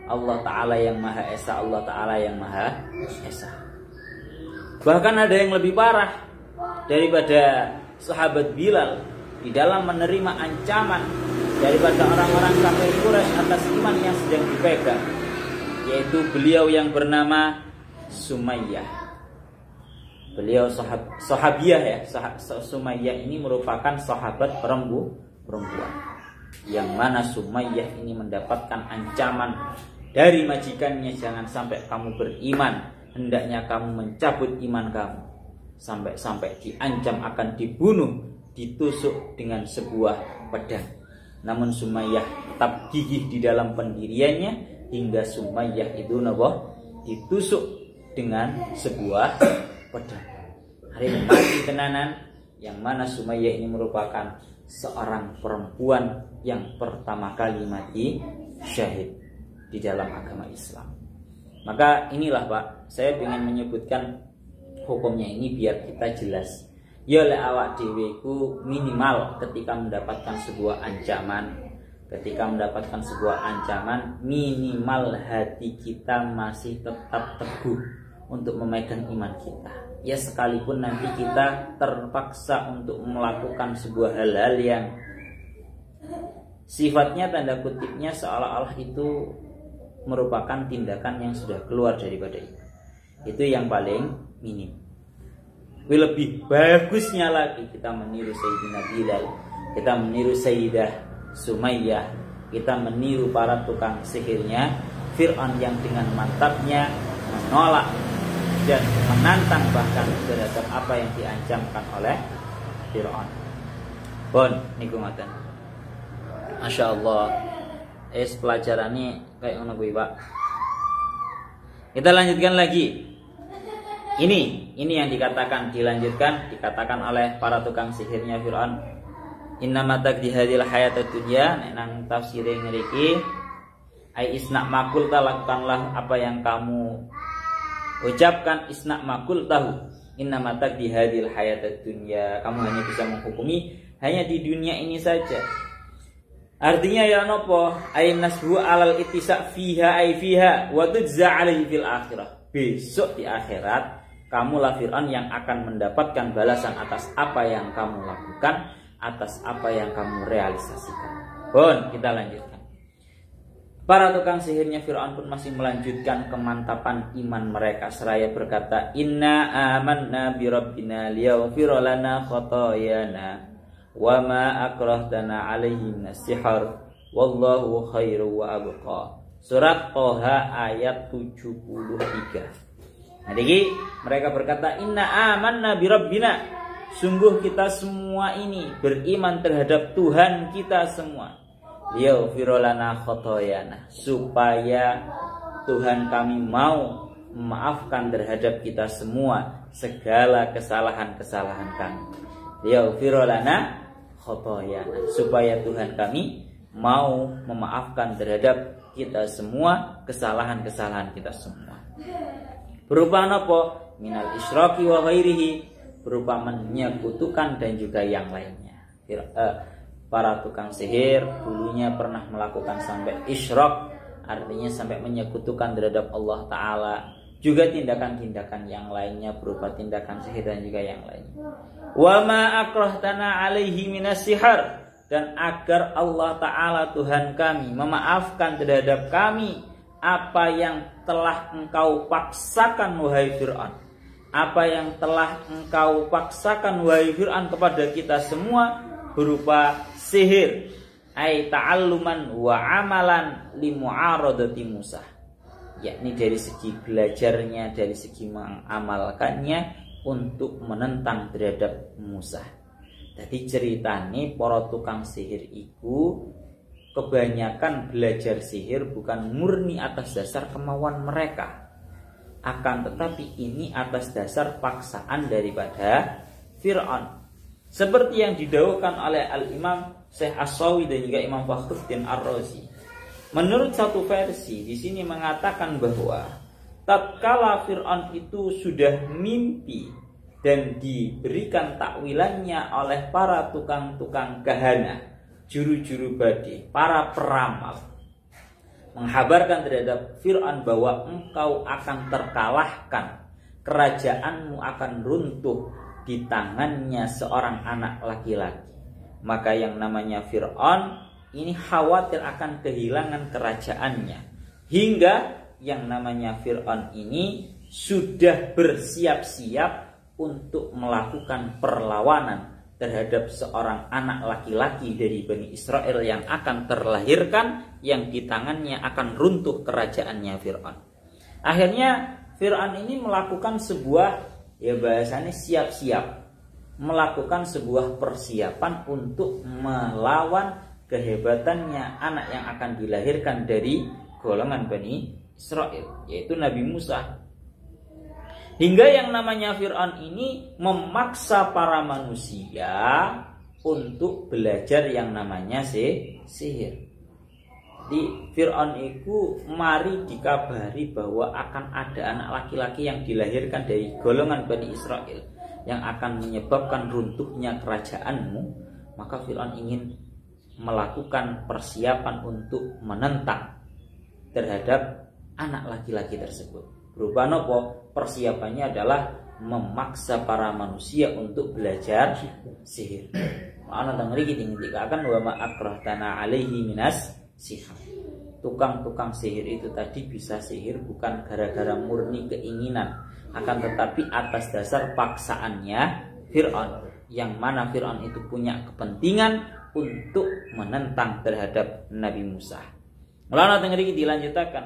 Allah Ta'ala yang Maha Esa, Allah Ta'ala yang Maha Esa. Bahkan ada yang lebih parah daripada sahabat Bilal di dalam menerima ancaman daripada orang-orang kafir Quraisy atas iman yang sedang dipegang, yaitu beliau yang bernama Sumayyah. Beliau sahabiah ya. Sumayyah ini merupakan sahabat perempuan, yang mana Sumayyah ini mendapatkan ancaman dari majikannya, jangan sampai kamu beriman, hendaknya kamu mencabut iman kamu, sampai diancam akan dibunuh, ditusuk dengan sebuah pedang. Namun Sumayyah tetap gigih di dalam pendiriannya, hingga Sumayyah itu ditusuk dengan sebuah pedang. Hari mati tenanan, yang mana Sumayyah ini merupakan seorang perempuan yang pertama kali mati syahid di dalam agama Islam. Maka inilah Pak, saya ingin menyebutkan hukumnya ini biar kita jelas. Ya oleh awak dhewe ku minimal ketika mendapatkan sebuah ancaman, minimal hati kita masih tetap teguh, untuk memegang iman kita. Ya sekalipun nanti kita terpaksa untuk melakukan sebuah hal-hal yang sifatnya tanda kutipnya seolah-olah itu merupakan tindakan yang sudah keluar daripada iman. Itu yang paling minim. Lebih bagusnya lagi kita meniru Sayyidina Bilal, kita meniru Sayyidah Sumayyah, kita meniru para tukang sihirnya Fir'aun yang dengan mantapnya menolak dan menantang bahkan terhadap apa yang diancamkan oleh Fir'aun. Bon, niku ngoten. Masya Allah. Pelajaran ini kayak ngono kuwi, Pak. Kita lanjutkan lagi. Ini yang dikatakan oleh para tukang sihirnya Fir'aun. Innama taqdi hadhil hayatad dunya, nek nang tafsire ngriki ai isna makul ta, lakukanlah apa yang kamu ucapkan. Isna makul tahu innama taqdi hadhil hayatad dunya, kamu hanya bisa menghukumi hanya di dunia ini saja. Artinya ya nopo ai nasbu alal ittisa fiha ai fiha wa tujza alaihi fil akhirah. Besok di akhirat kamulah Fir'aun yang akan mendapatkan balasan atas apa yang kamu lakukan, atas apa yang kamu realisasikan. Bon, kita lanjutkan. Para tukang sihirnya Fir'aun pun masih melanjutkan kemantapan iman mereka seraya berkata, inna amanna bi rabbina liyaghfira lana khotoyana wa ma akrahtana alaihi minasihar wallahu khairu wa abqa. Surat Toha ayat 73. Nah, jadi mereka berkata, inna amanna bi rabbina, sungguh kita semua ini beriman terhadap Tuhan kita semua. Liyaghfira lana khotoyana, supaya Tuhan kami mau memaafkan terhadap kita semua segala kesalahan-kesalahan kami. Liyaghfira lana khotoyana, supaya Tuhan kami mau memaafkan terhadap kita semua kesalahan-kesalahan kita semua. Berupa apa? Minal isyraki wa ghairihi, berupa menyekutukan dan juga yang lainnya. Para tukang sihir dulunya pernah melakukan sampai isyrak, artinya sampai menyekutukan terhadap Allah Ta'ala. Juga tindakan-tindakan yang lainnya berupa tindakan sihir dan juga yang lainnya. Wa ma akrahtana alaihi minasihar, dan agar Allah Ta'ala Tuhan kami memaafkan terhadap kami apa yang telah engkau paksakan wahai Fir'aun. Apa yang telah engkau paksakan wahai Fir'aun kepada kita semua berupa sihir, ai ta'alluman wa amalan li mu'aradati Musa, yakni dari segi belajarnya, dari segi mengamalkannya untuk menentang terhadap Musa. Jadi ceritane para tukang sihir itu kebanyakan belajar sihir bukan murni atas dasar kemauan mereka, akan tetapi ini atas dasar paksaan daripada Fir'aun. Seperti yang didawuhkan oleh Al-Imam Syekh As-Sawi dan juga Imam Fakhruddin Ar-Razi. Menurut satu versi di sini mengatakan bahwa tatkala Fir'aun itu sudah mimpi dan diberikan takwilannya oleh para tukang-tukang kahana, juru-juru badi, para peramal, menghabarkan terhadap Fir'aun bahwa engkau akan terkalahkan, kerajaanmu akan runtuh di tangannya seorang anak laki-laki. Maka yang namanya Fir'aun ini khawatir akan kehilangan kerajaannya, hingga yang namanya Fir'aun ini sudah bersiap-siap untuk melakukan perlawanan terhadap seorang anak laki-laki dari Bani Israel yang akan terlahirkan, yang di tangannya akan runtuh kerajaannya Fir'aun. Akhirnya Fir'aun ini melakukan sebuah, ya bahasanya siap-siap, melakukan sebuah persiapan untuk melawan kehebatannya anak yang akan dilahirkan dari golongan Bani Israel, yaitu Nabi Musa. Hingga yang namanya Fir'aun ini memaksa para manusia untuk belajar yang namanya sihir. Di Fir'aun itu mari dikabari bahwa akan ada anak laki-laki yang dilahirkan dari golongan Bani Israel yang akan menyebabkan runtuhnya kerajaanmu. Maka Fir'aun ingin melakukan persiapan untuk menentang terhadap anak laki-laki tersebut. Berupa nopo? Persiapannya adalah memaksa para manusia untuk belajar sihir. Ana teng mriki dikatakan wa ma akrahtana alaihi minas sihir. Tukang-tukang sihir itu tadi bisa sihir bukan gara-gara murni keinginan, akan tetapi atas dasar paksaannya Fir'aun, yang mana Fir'aun itu punya kepentingan untuk menentang terhadap Nabi Musa. Mulane teng mriki dilanjutaken,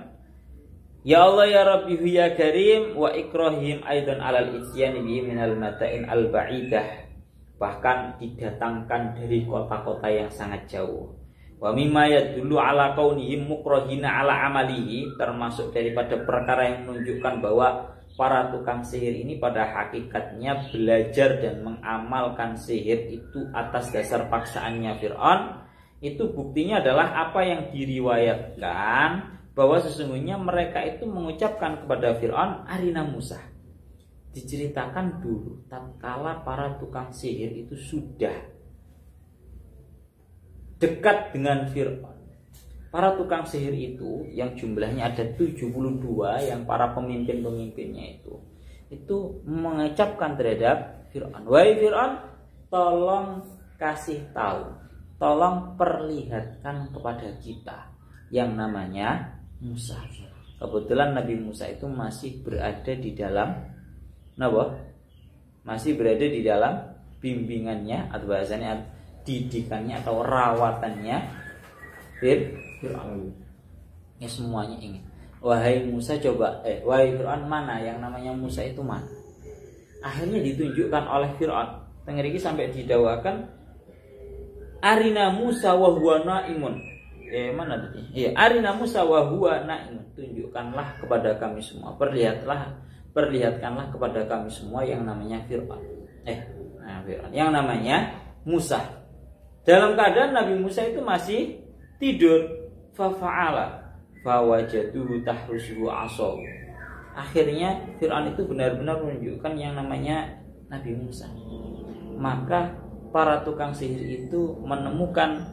ya Allah ya Rabbi ya Karim wa ikrahim aidan alal isyani bi minal mata'in al ba'idah. Bahkan didatangkan dari kota-kota yang sangat jauh. Wa mimma yadullu ala kaunihim mukrahina ala amalihi, termasuk daripada perkara yang menunjukkan bahwa para tukang sihir ini pada hakikatnya belajar dan mengamalkan sihir itu atas dasar paksaannya Fir'aun. Itu buktinya adalah apa yang diriwayatkan, bahwa sesungguhnya mereka itu mengucapkan kepada Fir'aun, arina Musa. Diceritakan dulu tatkala para tukang sihir itu sudah dekat dengan Fir'aun. Para tukang sihir itu yang jumlahnya ada 72, yang para pemimpin-pemimpinnya itu mengucapkan terhadap Fir'aun, wahai Fir'aun, tolong kasih tahu, tolong perlihatkan kepada kita yang namanya Musa. Kebetulan Nabi Musa itu masih berada di dalam masih berada di dalam bimbingannya atau bahasanya didikannya atau rawatannya Fir'aun. Ya semuanya ingin, wahai Musa coba wahai Fir'aun, mana yang namanya Musa itu mana? Akhirnya ditunjukkan oleh Fir'aun. Tengeriki sampai didawakan arina Musa wa huwa naimun. Mana tadi? Iya, arina Musa wa huwa naimun. Tunjukkanlah kepada kami semua, perlihatkanlah kepada kami semua yang namanya Fir'aun. Fir'aun, yang namanya Musa. Dalam keadaan Nabi Musa itu masih tidur. Fafa'ala fawajaduhu tahrusuhu asaw. Akhirnya Fir'aun itu benar-benar menunjukkan yang namanya Nabi Musa. Maka para tukang sihir itu menemukan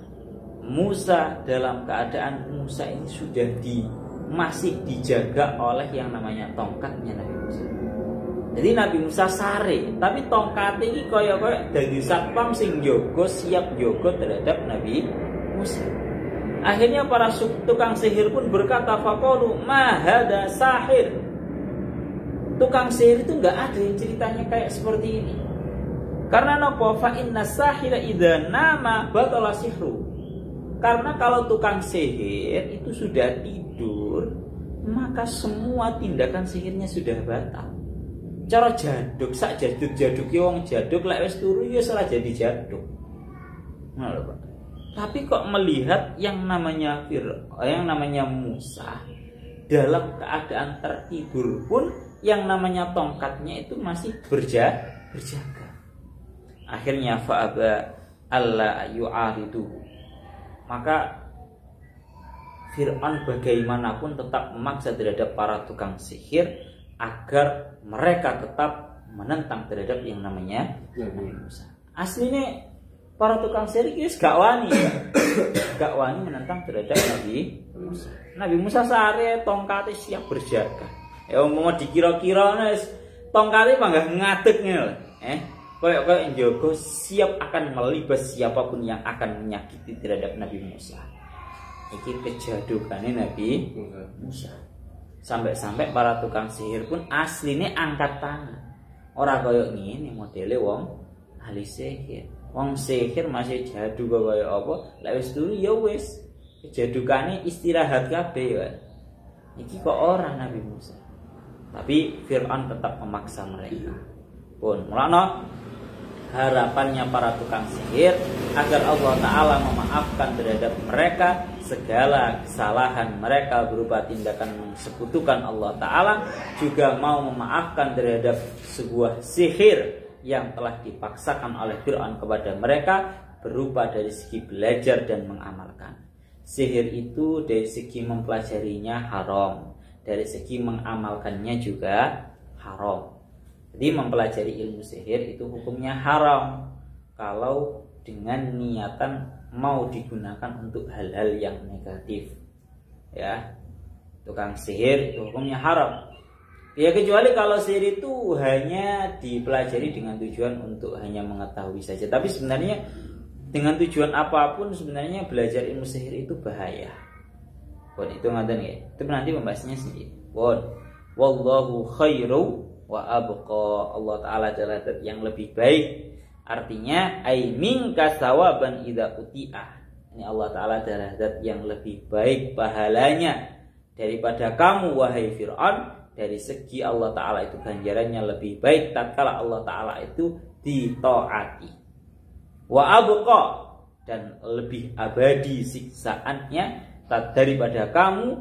Musa dalam keadaan Musa ini sudah masih dijaga oleh yang namanya tongkatnya Nabi Musa. Jadi Nabi Musa sare, tapi tongkat ini kaya-kaya dadi satpam sing jaga, siap jaga terhadap Nabi Musa. Akhirnya para tukang sihir pun berkata, faqalu ma hada sahir. Tukang sihir itu enggak ada yang ceritanya kayak seperti ini. Karena napa? Fa inna sahira idza nama batala sihru. Karena kalau tukang sihir itu sudah tidur, maka semua tindakan sihirnya sudah batal. Cara jaduk, sak jaduk-jaduke wong jaduk lek wis turu ya salah jadi jaduk. Ngono Pak. Tapi kok melihat yang namanya Musa dalam keadaan tertidur pun yang namanya tongkatnya itu masih berjaga. Akhirnya fa'aba alla yu'aridu. Maka Fir'aun bagaimanapun tetap memaksa terhadap para tukang sihir agar mereka tetap menentang terhadap yang namanya Nabi Musa. Aslinya para tukang sihir itu gak wani menentang terhadap Nabi Musa. Nabi Musa sehari tongkatnya siap berjaga. Mau dikira-kira tongkatnya panggah ngadeg Kayak Joko siap akan melibas siapapun yang akan menyakiti terhadap Nabi Musa. Ini kejadukannya Nabi Musa. Sampai-sampai para tukang sihir pun aslinya angkat tangan. Orang kayak gini modelnya wong ahli sihir. Wong sihir masih jadu kayak apa? Lek wis turu ya wis. Kejadukannya istirahat kabeh ya. Iki kok orang Nabi Musa. Tapi Fir'aun tetap memaksa mereka. Pun mulane harapannya para tukang sihir agar Allah Ta'ala memaafkan terhadap mereka segala kesalahan mereka berupa tindakan mensekutukan Allah Ta'ala, juga mau memaafkan terhadap sebuah sihir yang telah dipaksakan oleh Fir'aun kepada mereka berupa dari segi belajar dan mengamalkan. Sihir itu dari segi mempelajarinya haram, dari segi mengamalkannya juga haram. Jadi mempelajari ilmu sihir itu hukumnya haram kalau dengan niatan mau digunakan untuk hal-hal yang negatif. Ya, tukang sihir itu hukumnya haram. Ya kecuali kalau sihir itu hanya dipelajari dengan tujuan untuk hanya mengetahui saja. Tapi sebenarnya dengan tujuan apapun sebenarnya belajar ilmu sihir itu bahaya. Bon, itu ngaten ya. Itu nanti membahasnya sendiri. Bon. Wallahu khairu wa abqa. Allah taala adalah zat yang lebih baik. Artinya ai minka sawaban idza uti'ah. Ini Allah taala adalah zat yang lebih baik pahalanya daripada kamu wahai Fir'aun. Dari segi Allah taala itu ganjarannya lebih baik tatkala Allah taala itu ditaati. Wa abqa, dan lebih abadi siksaannya daripada kamu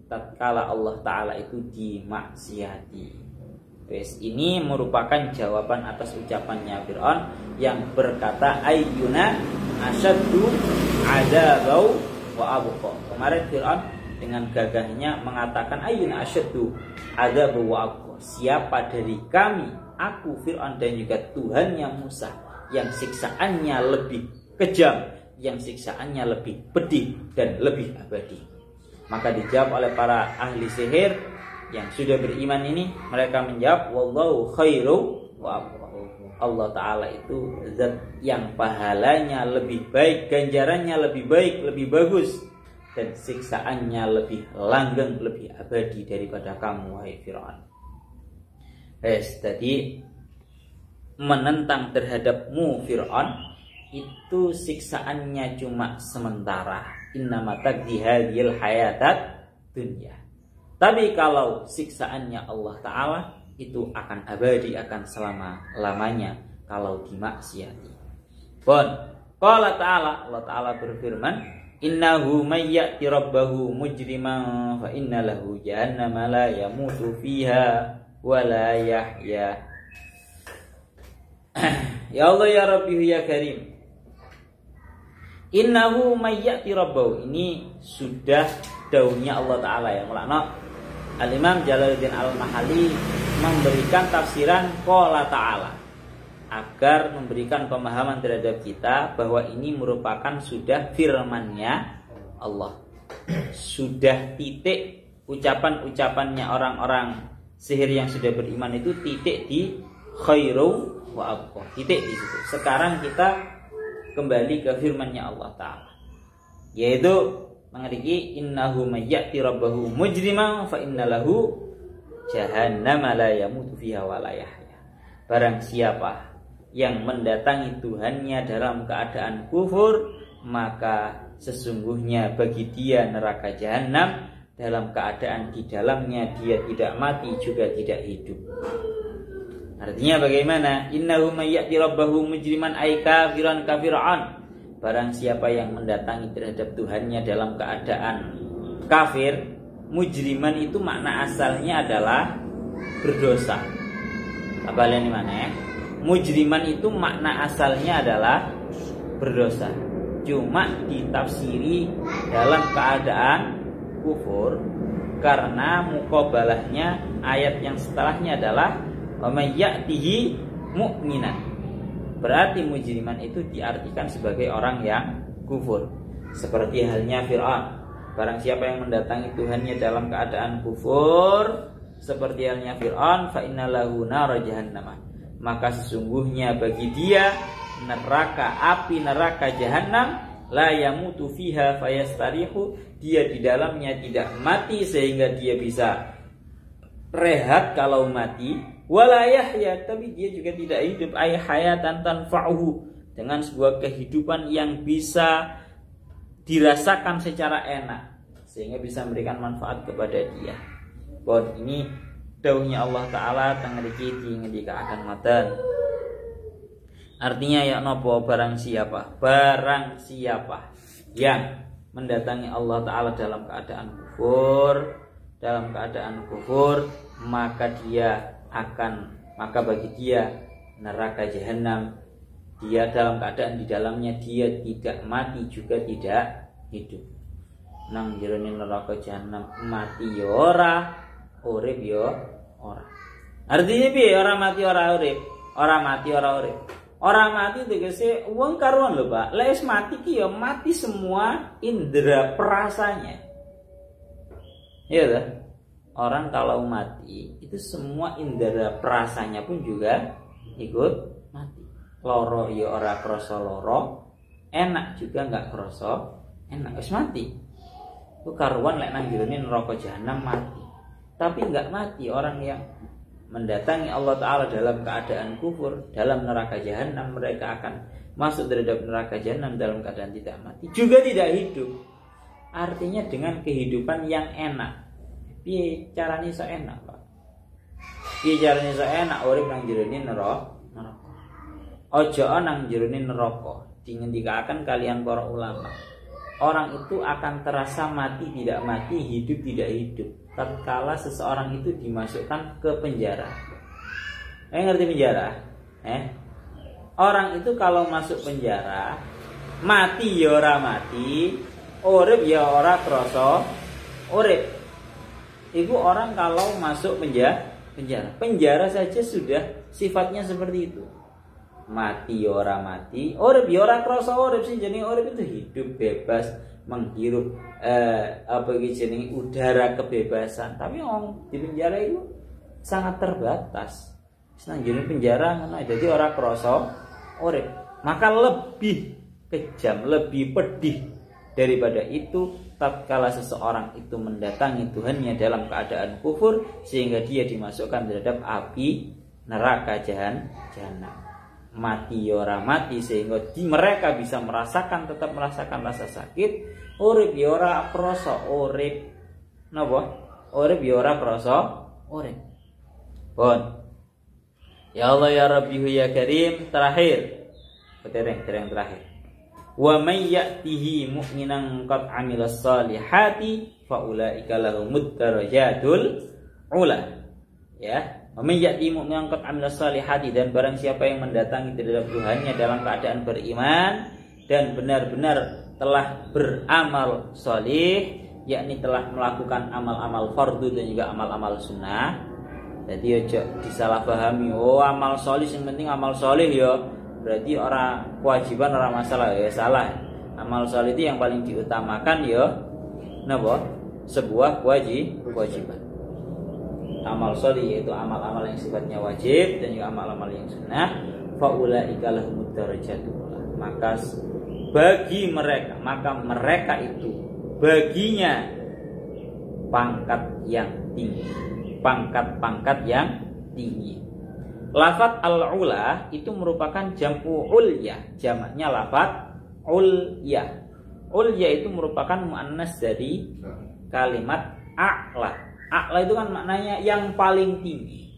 tatkala Allah taala itu dimaksiati. Wes, ini merupakan jawaban atas ucapannya Fir'aun yang berkata ayyuna asyaddu adzabau wa abqa. Kemarin Fir'aun dengan gagahnya mengatakan ayyuna asyaddu adzabau wa abqa. Siapa dari kami, aku Fir'aun dan juga Tuhannya Musa, yang siksaannya lebih kejam, yang siksaannya lebih pedih dan lebih abadi. Maka dijawab oleh para ahli sihir yang sudah beriman ini, mereka menjawab wallahu khairu wa abqa. Allah taala itu zat yang pahalanya lebih baik, ganjarannya lebih baik, lebih bagus, dan siksaannya lebih langgeng, lebih abadi daripada kamu wahai Fir'aun. Tadi menentang terhadapmu Fir'aun itu siksaannya cuma sementara. Innama taqdi hadhil hayatat dunya. Tapi kalau siksaannya Allah Ta'ala itu akan abadi, akan selama-lamanya kalau dimaksiati. Bon, qala ta'ala, Allah Ta'ala berfirman, innahu may ya'ti rabbahu mujriman fa inna lahu jahannama la yamutu fiha wa la yahya. Ya Allah ya Rabbi ya Karim. Innahu may ya'ti rabbahu, ini sudah daunnya Allah Ta'ala yang melaknat. Al-Imam Jalaluddin Al-Mahalli memberikan tafsiran qala ta'ala agar memberikan pemahaman terhadap kita bahwa ini merupakan sudah firman-Nya Allah. Sudah titik ucapan-ucapannya orang-orang sihir yang sudah beriman itu titik di khairu wa abqa. Titik di situ. Sekarang kita kembali ke firman-Nya Allah Ta'ala, yaitu mengerti innahu may ya'ti rabbahu mujriman fa innalahu jahannama la yamutu fiha wa la yahya. Barang siapa yang mendatangi Tuhannya dalam keadaan kufur, maka sesungguhnya bagi dia neraka jahanam, dalam keadaan di dalamnya dia tidak mati juga tidak hidup. Artinya bagaimana? Innahu may ya'ti rabbahu mujriman ay kafiran kafir'an. Barang siapa yang mendatangi terhadap Tuhannya dalam keadaan kafir, mujriman itu makna asalnya adalah berdosa. Apa ini mana ya? Mujriman itu makna asalnya adalah berdosa. Cuma ditafsiri dalam keadaan kufur karena muqabalahnya ayat yang setelahnya adalah wa may ya'tihi mu'minan. Berarti mujriman itu diartikan sebagai orang yang kufur. Seperti halnya Fir'aun. Barang siapa yang mendatangi Tuhannya dalam keadaan kufur, seperti halnya Fir'aun, fa innalahu nar jahannam. Maka sesungguhnya bagi dia neraka, api neraka jahanam, la yamutu fiha fayastarihu. Dia di dalamnya tidak mati sehingga dia bisa rehat kalau mati. Wala yahya, tapi dia juga tidak hidup, ay hayatan tanfa'uhu, dengan sebuah kehidupan yang bisa dirasakan secara enak sehingga bisa memberikan manfaat kepada dia. Bon, ini dawuhnya Allah Ta'ala tengeriki di keadaan matan. Artinya ya nopo, barang siapa yang mendatangi Allah Ta'ala dalam keadaan kufur, maka bagi dia neraka jahanam. Dia dalam keadaan di dalamnya dia tidak mati juga tidak hidup. Nang jerone neraka jahanam mati ya ora, urip ya ora. Artinya piye? Ora mati ora urip, ora mati ora urip. Ora mati tegese wong karuan lho, Pak. Lek wis mati ki ya mati semua indera perasanya. Iya ta? orang kalau mati itu semua indera perasanya pun juga ikut mati. Loro ya ora krasa loro, enak juga nggak krasa enak, wis mati. Itu karuan lek nang jerone neraka jahanam mati. Tapi nggak mati orang yang mendatangi Allah Ta'ala dalam keadaan kufur, dalam neraka jahanam, mereka akan masuk terhadap neraka jahanam dalam keadaan tidak mati, juga tidak hidup. Artinya dengan kehidupan yang enak. Piye carane iso enak, Pak? Piye carane iso enak urip nang jerone neraka? Ojo nang jerone neraka. Dingendikaken kalian para ulama. Orang itu akan terasa mati tidak mati, hidup tidak hidup tatkala seseorang itu dimasukkan ke penjara. Ngerti penjara? Orang itu kalau masuk penjara, mati ya ora mati, urip ya ora krasa urip. Itu orang kalau masuk penjara. Penjara saja sudah sifatnya seperti itu. Mati ya ora mati, urip ya ora krasa urip. Sing jenenge urip itu hidup bebas, menghirup jenenge udara kebebasan. Tapi orang di penjara itu sangat terbatas. Senang jenenge penjara ngono, dadi ora krasa urip. Maka lebih kejam, lebih pedih daripada itu tatkala seseorang itu mendatangi Tuhannya dalam keadaan kufur sehingga dia dimasukkan terhadap api neraka jahanam. Mati ya ora mati sehingga mereka bisa tetap merasakan rasa sakit. Urip ya ora krasa urip. Napa? Urip ya ora krasa urip. Pun. Ya Allah ya Rabbi ya Karim, terakhir. Tereng terakhir. Wa may ya'tihi mu'minan qad 'amilas salihati fa ulaika lahumud darajatul ula. Ya. Memyati mu'min qad 'amilas salihati, dan barang siapa yang mendatangi terhadap Tuhannya dalam keadaan beriman dan benar-benar telah beramal salih, yakni telah melakukan amal-amal fardu dan juga amal-amal sunnah. Jadi ojo disalahpahami, oh amal salih yang penting amal salih ya. Berarti orang kewajiban orang masalah, ya salah. Amal salih itu yang paling diutamakan ya napa? Sebuah kewajiban. Amal sholih yaitu amal-amal yang sifatnya wajib dan juga amal-amal yang sunnah. Faulaika lahumud darajatul ula. Maka mereka itu baginya pangkat yang tinggi. Pangkat yang tinggi. Lafaz al-ula itu merupakan jam'u ulya, jamaknya lafaz ulya. Ulya itu merupakan muannas dari kalimat a'la. A'la itu kan maknanya yang paling tinggi.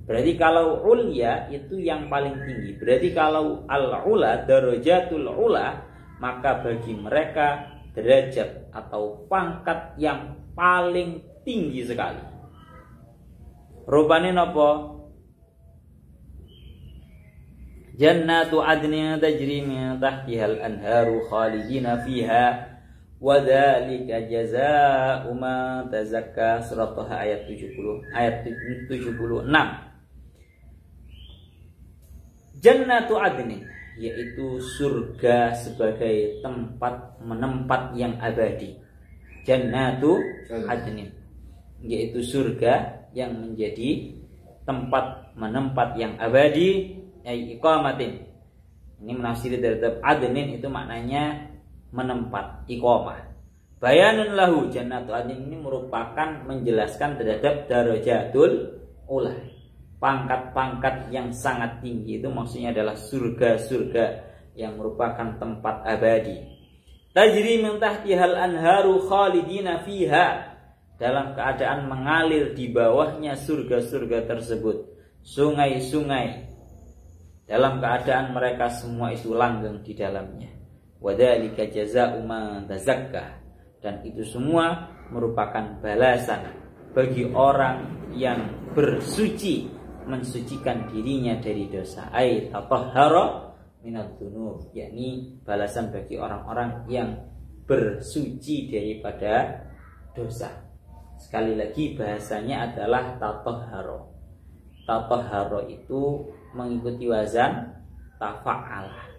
Berarti kalau ulya itu yang paling tinggi. Berarti kalau al-ula, darajatul ula, maka bagi mereka derajat atau pangkat yang paling tinggi sekali. Rupane napa? Jannatu adnin tajri min tahtihal anharu khalidina fiha. Wadzalika jazaa'u man tazakka. Surat Thaha ayat 70, ayat 76. Jannatu adnin, yaitu surga sebagai tempat menempat yang abadi. Jannatu adnin, yaitu surga yang menjadi tempat menempat yang abadi, iqamatin. Ini menafsiri terhadap adnin itu maknanya menempat, iqamah. Bayanun lahu, jannatu adnin ini merupakan menjelaskan terhadap darajatul ula, pangkat-pangkat yang sangat tinggi. Itu maksudnya adalah surga-surga yang merupakan tempat abadi. Tajri min tahtihal anharu khalidina fiha, dalam keadaan mengalir di bawahnya surga-surga tersebut sungai-sungai, dalam keadaan mereka semua itu langgeng di dalamnya. Wadzalika jazaa'u man tazakka, dan itu semua merupakan balasan bagi orang yang bersuci, mensucikan dirinya dari dosa. Ai tatahhara minadz dzunub, yakni balasan bagi orang-orang yang bersuci daripada dosa. Sekali lagi bahasanya adalah tatahhara. Tatahhara itu mengikuti wazan tafa'ala,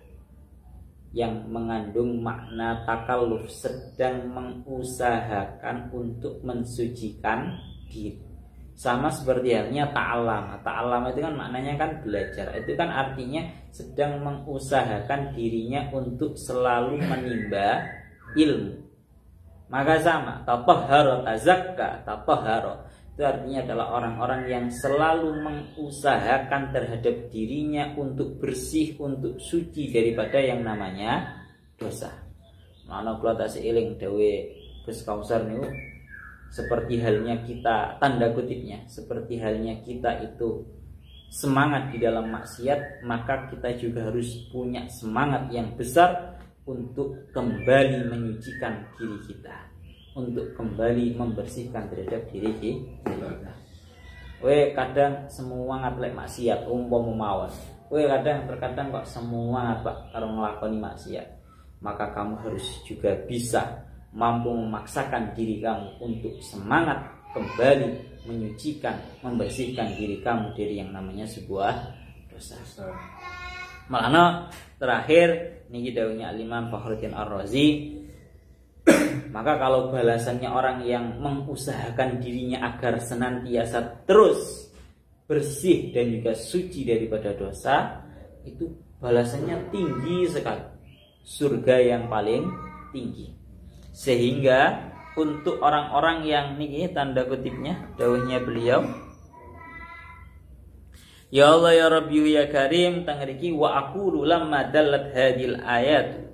yang mengandung makna takalluf, sedang mengusahakan untuk mensucikan diri. Sama seperti halnya ta'allam. Ta'allam itu kan maknanya kan belajar. Itu kan artinya sedang mengusahakan dirinya untuk selalu menimba ilmu. Maka sama, tatahhara tazakka, tatahhara. Itu artinya adalah orang-orang yang selalu mengusahakan terhadap dirinya untuk bersih, untuk suci daripada yang namanya dosa. Mana kula tasih eling dawe Gus Kausar niku seperti halnya kita, tanda kutipnya, seperti halnya kita itu semangat di dalam maksiat, maka kita juga harus punya semangat yang besar untuk kembali menyucikan diri kita, untuk kembali membersihkan terhadap diri kita. Kadang semangat lek maksiat umpama mawon. Terkadang kok semangat Pak karo nglakoni maksiat. Maka kamu harus juga bisa mampu memaksakan diri kamu untuk semangat kembali menyucikan, membersihkan diri kamu dari yang namanya sebuah dosa. Makanya terakhir niki dawuhnya Al-Imam Fakhruddin Ar-Razi, maka kalau balasannya orang yang mengusahakan dirinya agar senantiasa terus bersih dan juga suci daripada dosa, itu balasannya tinggi sekali, surga yang paling tinggi. Sehingga untuk orang-orang yang niki tanda kutipnya dawuhnya beliau, ya Allah ya Rabbi ya Karim, tangriki wa aqulu lamma dallat hadil ayat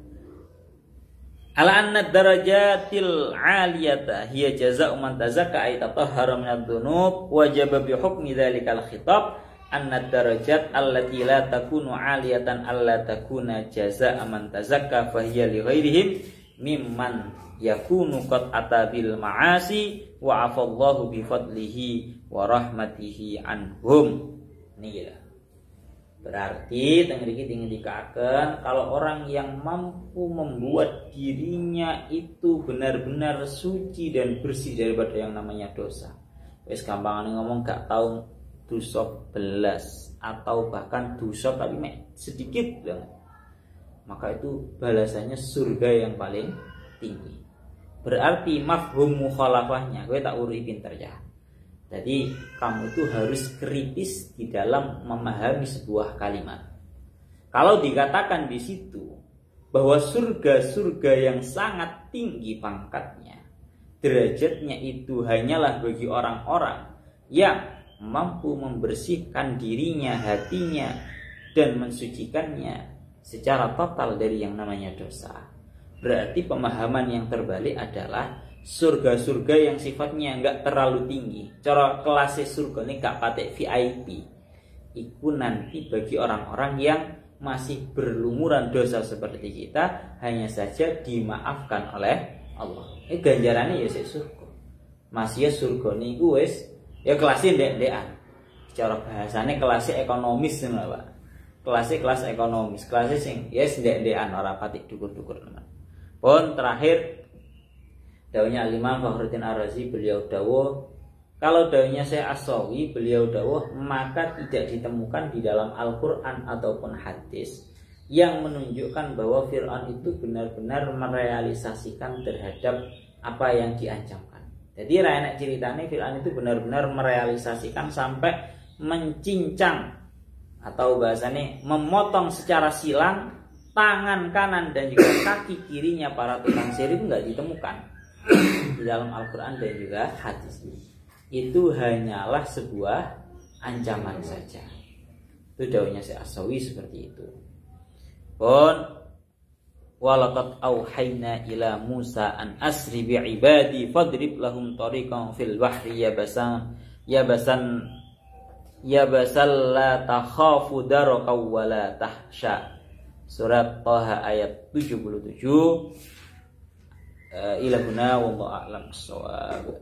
ala anna darajatil aliyata hiya jazaa'u man tazakka ay tatahhara minadz dzunub wajaba bi hukmi dzalikal khitab anna darajat allati la takunu aliyatan alla takuna jazaa'a man tazakka fa hiya li ghairihim mimman yakunu qad atabil ma'asi wa afallahu bi fadlihi wa rahmatihi anhum. Niki lah. Berarti teng mriki dikatakan kalau orang yang mampu membuat dirinya itu benar-benar suci dan bersih daripada yang namanya dosa. Wis gampangane ngomong gak tahu dosa belas atau bahkan dosa tapi sedikit banget. Maka itu balasannya surga yang paling tinggi. Berarti mafhum mukhalafahnya, gue tak urui pinter ya. Jadi kamu itu harus kritis di dalam memahami sebuah kalimat. Kalau dikatakan di situ bahwa surga-surga yang sangat tinggi pangkatnya, derajatnya itu hanyalah bagi orang-orang yang mampu membersihkan dirinya, hatinya, dan mensucikannya secara total dari yang namanya dosa. Berarti pemahaman yang terbalik adalah surga-surga yang sifatnya enggak terlalu tinggi. Cara kelas surga ini gak patek VIP. Iku nanti bagi orang-orang yang masih berlumuran dosa seperti kita, hanya saja dimaafkan oleh Allah. Ganjarannya ya sik surga. Masih ya surga niku wis ya kelasnya ndek-ndekan. Cara bahasane kelasnya ekonomis ngono, Pak. Kelas ekonomis, kelasnya sing yes ndek-ndekan ora patik dukur-dukur teman. Pun terakhir dawuhnya Al-Imam Fakhruddin Ar-Razi, beliau dawuh, kalau dawuhnya Syekh As-Sawi, beliau dawuh, maka tidak ditemukan di dalam Al-Qur'an ataupun hadis yang menunjukkan bahwa Fir'aun itu benar-benar merealisasikan terhadap apa yang diancamkan. Jadi enak ceritanya Fir'aun itu benar-benar merealisasikan sampai mencincang atau bahasanya memotong secara silang tangan kanan dan juga kaki kirinya para tukang sihir itu nggak ditemukan di dalam Al-Quran dan juga hadis. Itu hanyalah sebuah ancaman saja. Itu dawuhnya Syekh As-Sawi seperti itu. Pun walaqad auhayna ila Musa an asri bi ibadi fadrib lahum tariqan fil bahri yabasan la takhafu daraka wa la tahsya. Surat Thaha ayat 77. Ila huna wallahu a'lam bissawab.